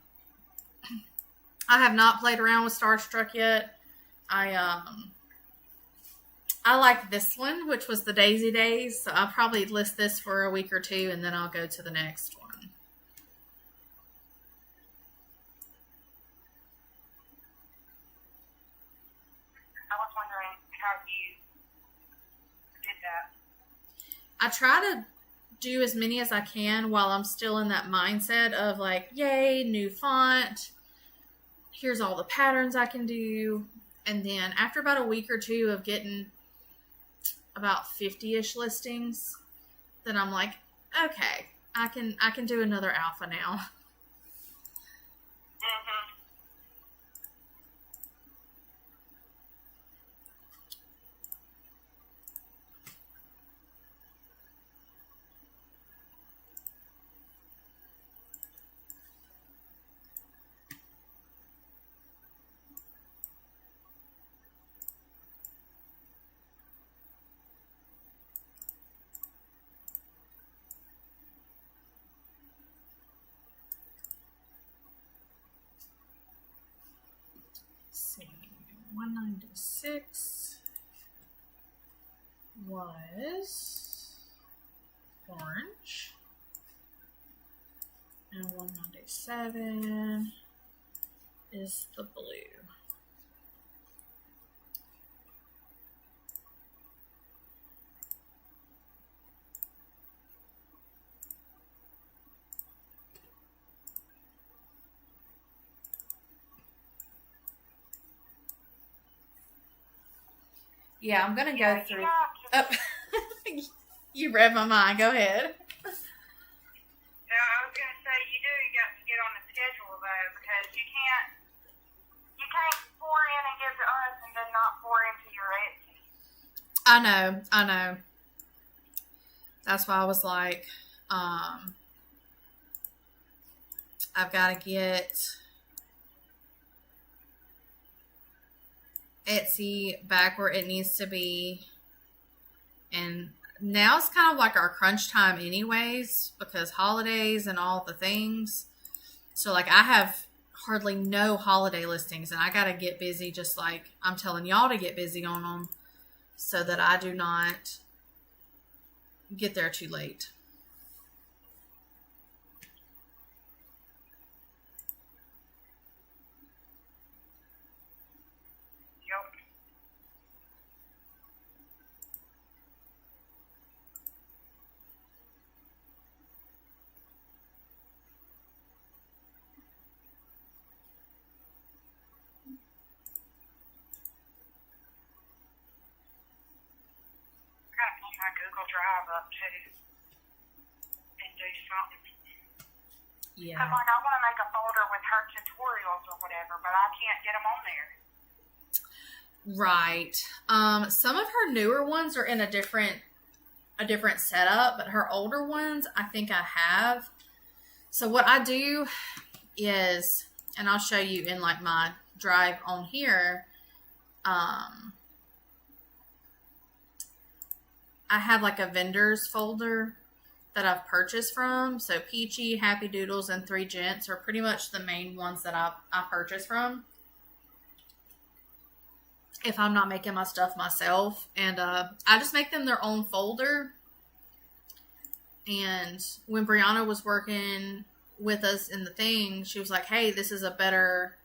S1: I have not played around with Starstruck yet. I like this one, which was the Daisy Days. So I'll probably list this for a week or two, and then I'll go to the next one.
S2: I was wondering how you did that.
S1: I try to do as many as I can while I'm still in that mindset of like, yay, new font. Here's all the patterns I can do. And then after about a week or two of getting about 50-ish listings, then I'm like, okay, I can do another alpha now.
S2: Mm-hmm.
S1: Let's see, 196 was orange, and 197 is the blue. Yeah, I'm going to go through. Oh, you read my mind. Go ahead.
S2: Now, I was going to say, you got to get on the schedule though, because you can't pour in and give to us and then not pour into your Etsy.
S1: I know. That's why I was like, I've got to get Etsy back where it needs to be. And now it's kind of like our crunch time anyways, because holidays and all the things. So like I have hardly no holiday listings, and I got to get busy just like I'm telling y'all to get busy on them so that I do not get there too late.
S2: My Google Drive up too and do something.
S1: Yeah.
S2: Because like I want to make a folder with her tutorials or whatever, but I can't get them on there.
S1: Right. Some of her newer ones are in a different setup, but her older ones I think I have. So what I do is, and I'll show you in like my drive on here, I have like a vendors folder that I've purchased from. So Peachy, Happy Doodles, and 3 Gents are pretty much the main ones that I purchase from if I'm not making my stuff myself. And I just make them their own folder. And when Brianna was working with us in the thing, she was like, hey, this is a better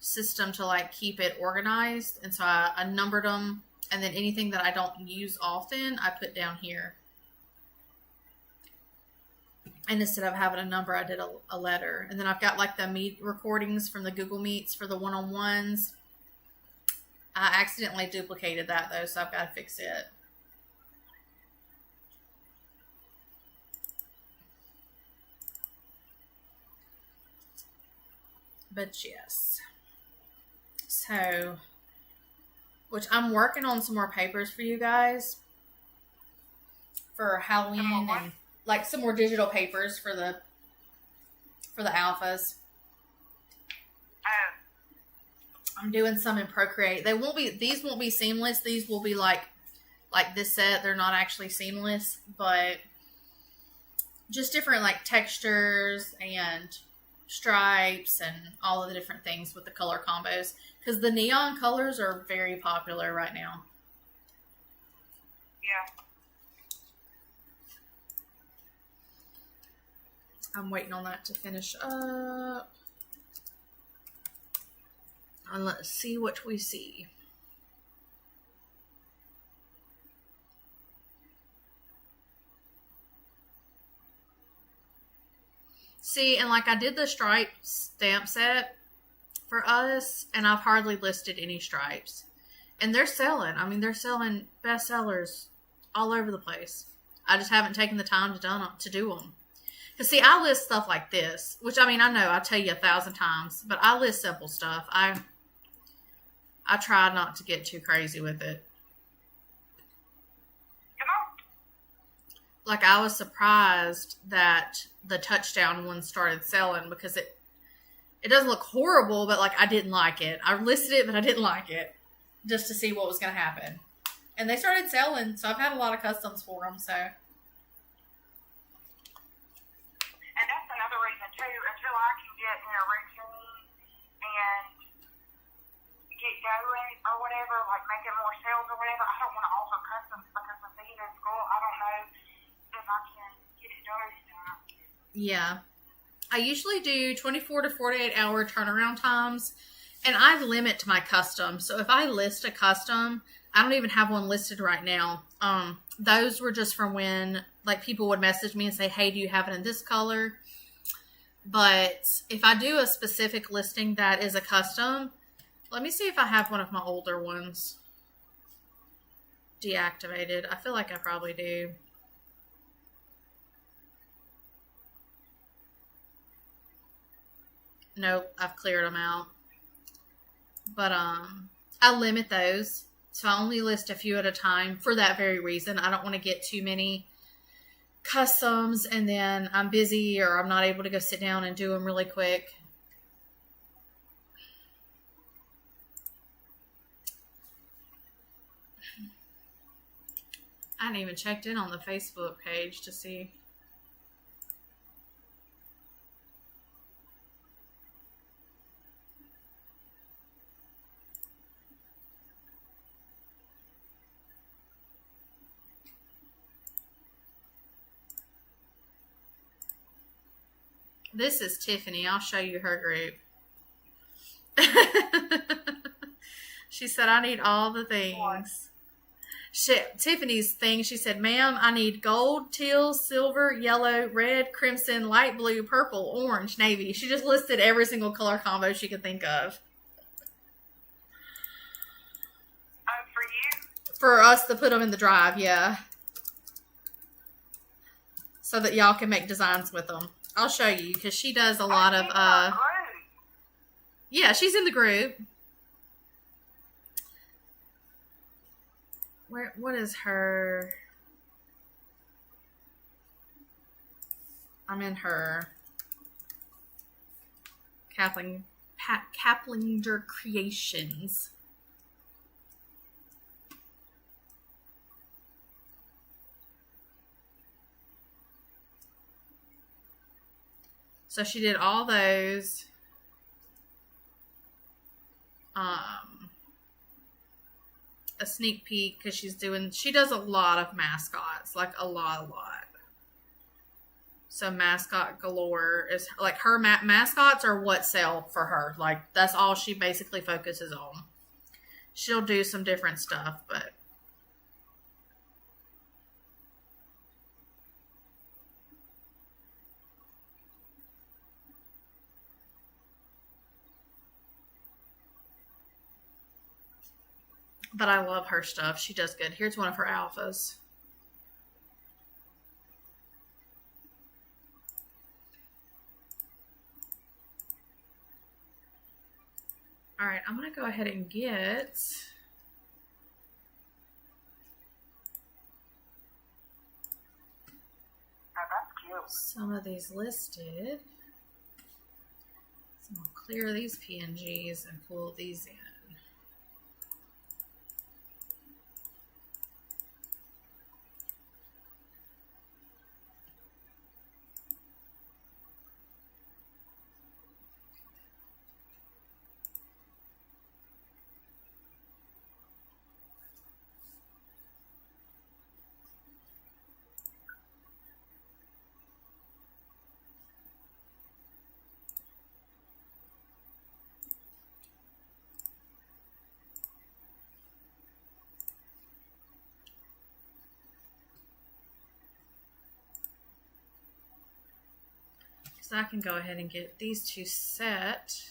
S1: system to like keep it organized. And so I numbered them. And then anything that I don't use often, I put down here. And instead of having a number, I did a letter. And then I've got like the meet recordings from the Google Meets for the one-on-ones. I accidentally duplicated that though, so I've got to fix it. But yes. So, which I'm working on some more papers for you guys for Halloween, and like some more digital papers for the alphas. I'm doing some in Procreate. These won't be seamless. These will be like this set. They're not actually seamless, but just different like textures and stripes and all of the different things with the color combos. Because the neon colors are very popular right now.
S2: Yeah.
S1: I'm waiting on that to finish up. And let's see what we see. See, and like I did the stripe stamp set for us, and I've hardly listed any stripes. And they're selling. I mean, they're selling bestsellers all over the place. I just haven't taken the time to do them. Because, see, I list stuff like this, which, I mean, I know I tell you 1,000 times, but I list simple stuff. I try not to get too crazy with it.
S2: Come on.
S1: Like, I was surprised that the touchdown one started selling because it doesn't look horrible, but, like, I didn't like it. I listed it, but I didn't like it just to see what was going to happen. And they started selling, so I've had a lot of customs for them, so.
S2: And that's another reason, too, until I can get in a routine and get going or whatever, like making more sales or whatever, I don't want to alter customs because of being in school. I don't know if I can get it done in time.
S1: Yeah. I usually do 24 to 48 hour turnaround times, and I limit to my custom. So if I list a custom, I don't even have one listed right now. Those were just from when like people would message me and say, hey, do you have it in this color? But if I do a specific listing that is a custom, let me see if I have one of my older ones deactivated. I feel like I probably do. Nope, I've cleared them out. But I limit those. So I only list a few at a time for that very reason. I don't want to get too many customs and then I'm busy or I'm not able to go sit down and do them really quick. I hadn't even checked in on the Facebook page to see. This is Tiffany. I'll show you her group. She said, I need all the things. Tiffany's thing, she said, ma'am, I need gold, teal, silver, yellow, red, crimson, light blue, purple, orange, navy. She just listed every single color combo she could think of.
S2: Oh, for you?
S1: For us to put them in the drive, yeah. So that y'all can make designs with them. I'll show you, because she does a lot of, yeah, she's in the group. What is her? I'm in her Kaplinger Creations. So she did all those. A sneak peek because she does a lot of mascots, like a lot. So mascot galore is like her mascots are what sell for her. Like that's all she basically focuses on. She'll do some different stuff, but I love her stuff. She does good. Here's one of her alphas. All right, I'm going to go ahead and get some of these listed. So I'll clear these PNGs and pull these in. So I can go ahead and get these two set.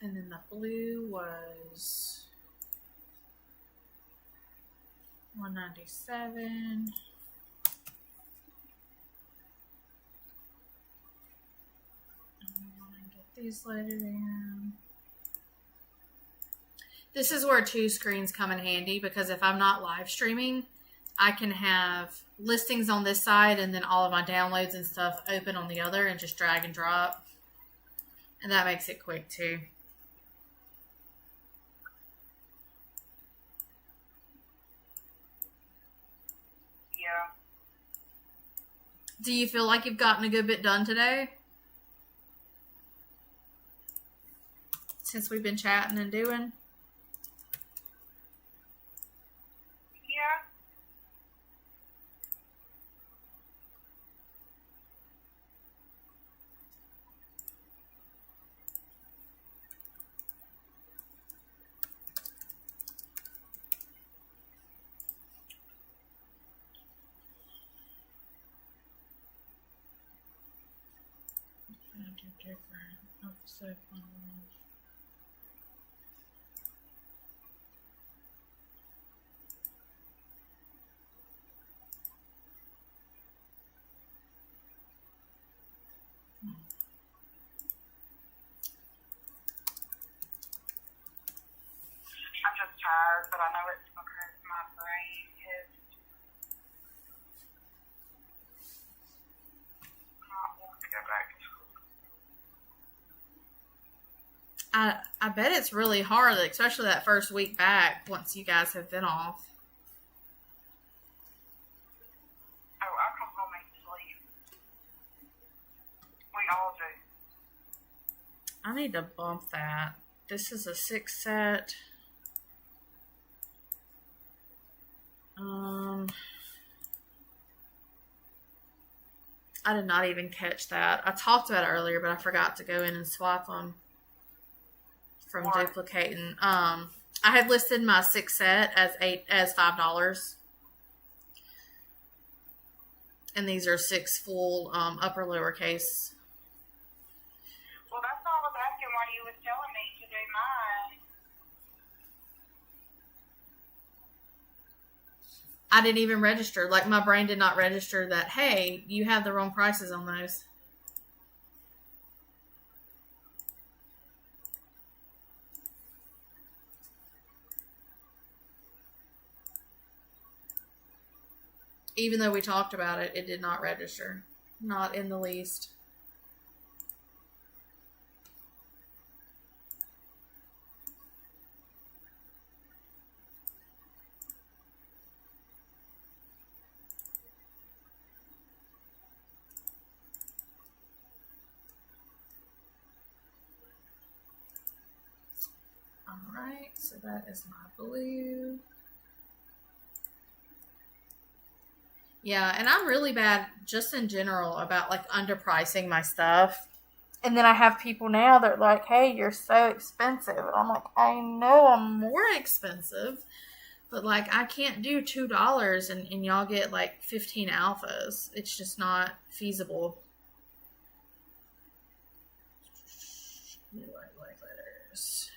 S1: And then the blue was $197. And I'm going to get these later in. This is where two screens come in handy because if I'm not live streaming, I can have listings on this side and then all of my downloads and stuff open on the other and just drag and drop. And that makes it quick too.
S2: Yeah.
S1: Do you feel like you've gotten a good bit done today? Since we've been chatting and doing?
S2: Yeah.
S1: Different. Oh, so fun.
S2: I'm just tired, but I know it's because my brain is not wanting to go back to school.
S1: I bet it's really hard, especially that first week back once you guys have been off.
S2: Oh, I come home and sleep. We all do.
S1: I need to bump that. This is a 6 set. I did not even catch that. I talked about it earlier, but I forgot to go in and swap them from
S2: What?
S1: duplicating. I had listed my 6 set as $5, and these are 6 full upper lowercase.
S2: Well, that's all I was asking why you was telling me to do mine.
S1: I didn't even register. Like, my brain did not register that, hey, you have the wrong prices on those. Even though we talked about it, it did not register. Not in the least. Alright, so that is my blue. Yeah, and I'm really bad just in general about like underpricing my stuff. And then I have people now that are like, hey, you're so expensive. And I'm like, I know I'm more expensive, but like I can't do $2 and y'all get like 15 alphas. It's just not feasible. Like letters.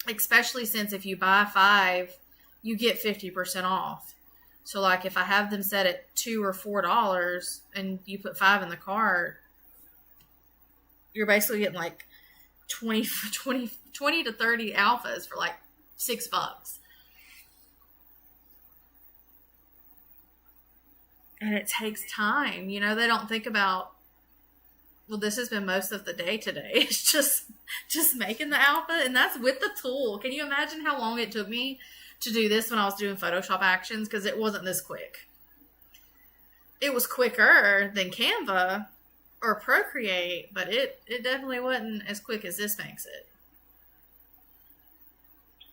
S1: Especially since if you buy 5, you get 50% off. So like if I have them set at $2 or $4 and you put 5 in the cart, you're basically getting like 20 to 30 alphas for like $6. And it takes time. You know, they don't think about, well, this has been most of the day today. It's just making the alpha, and that's with the tool. Can you imagine how long it took me to do this when I was doing Photoshop actions? Because it wasn't this quick. It was quicker than Canva or Procreate, but it definitely wasn't as quick as this makes it.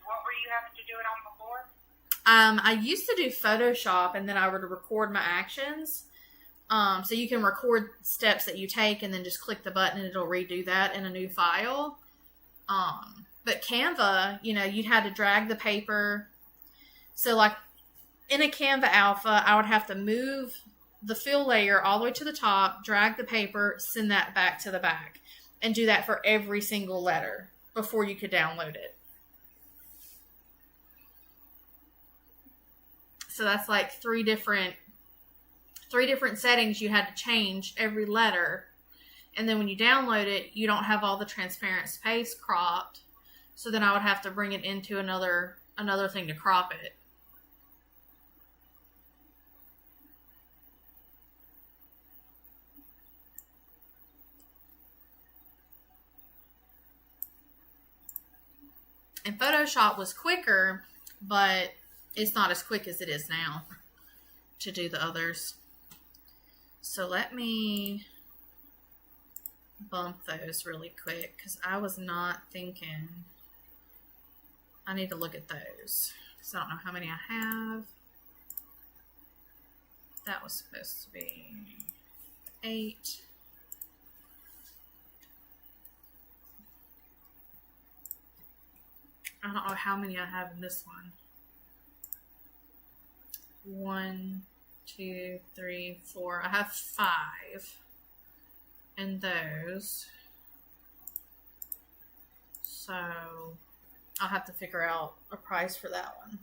S2: What were you having to do it on before?
S1: I used to do Photoshop, and then I would record my actions. So you can record steps that you take and then just click the button and it'll redo that in a new file. But Canva, you know, you'd had to drag the paper. So like in a Canva alpha, I would have to move the fill layer all the way to the top, drag the paper, send that back to the back, and do that for every single letter before you could download it. So that's like three different settings you had to change every letter. And then when you download it, you don't have all the transparent space cropped. So then I would have to bring it into another thing to crop it. And Photoshop was quicker, but it's not as quick as it is now to do the others. So let me bump those really quick because I was not thinking. I need to look at those. So I don't know how many I have. That was supposed to be 8. I don't know how many I have in this one. 1, 2, 3, 4. I have 5 in those. So I'll have to figure out a price for that one.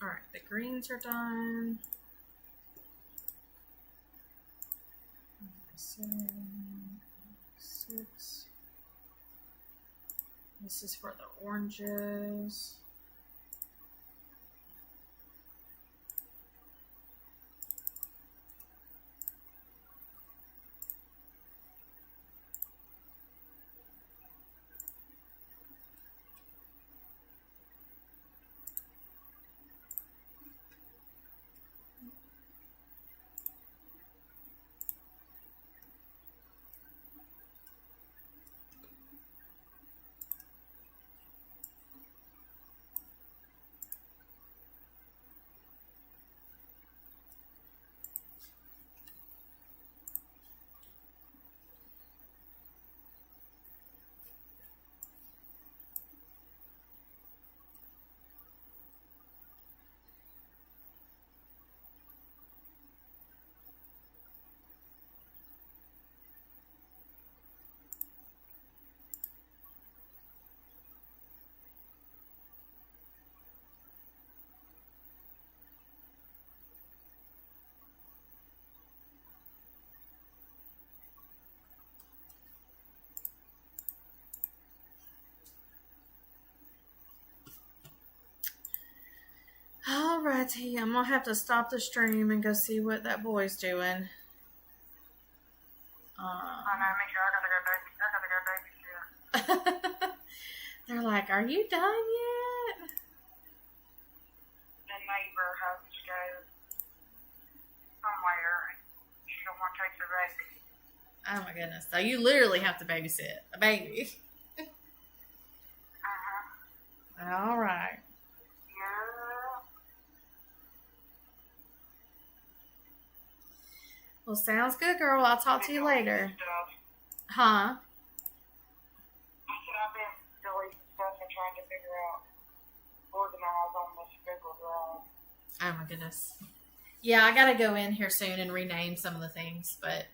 S1: All right, the greens are done. 7, 6. This is for the oranges. Alrighty, I'm gonna have to stop the stream and go see what that boy's doing.
S2: I know, me too. I gotta go babysit.
S1: They're like, "Are you done yet?"
S2: The neighbor has to go somewhere, and she don't want to take the baby.
S1: Oh my goodness! So you literally have to babysit a baby. All right.
S2: Yeah.
S1: Well, sounds good, girl. I'll talk to you later. Huh?
S2: I said I've been deleting stuff and trying to figure out, organize on this Google Drive.
S1: Oh my goodness. Yeah, I gotta go in here soon and rename some of the things, but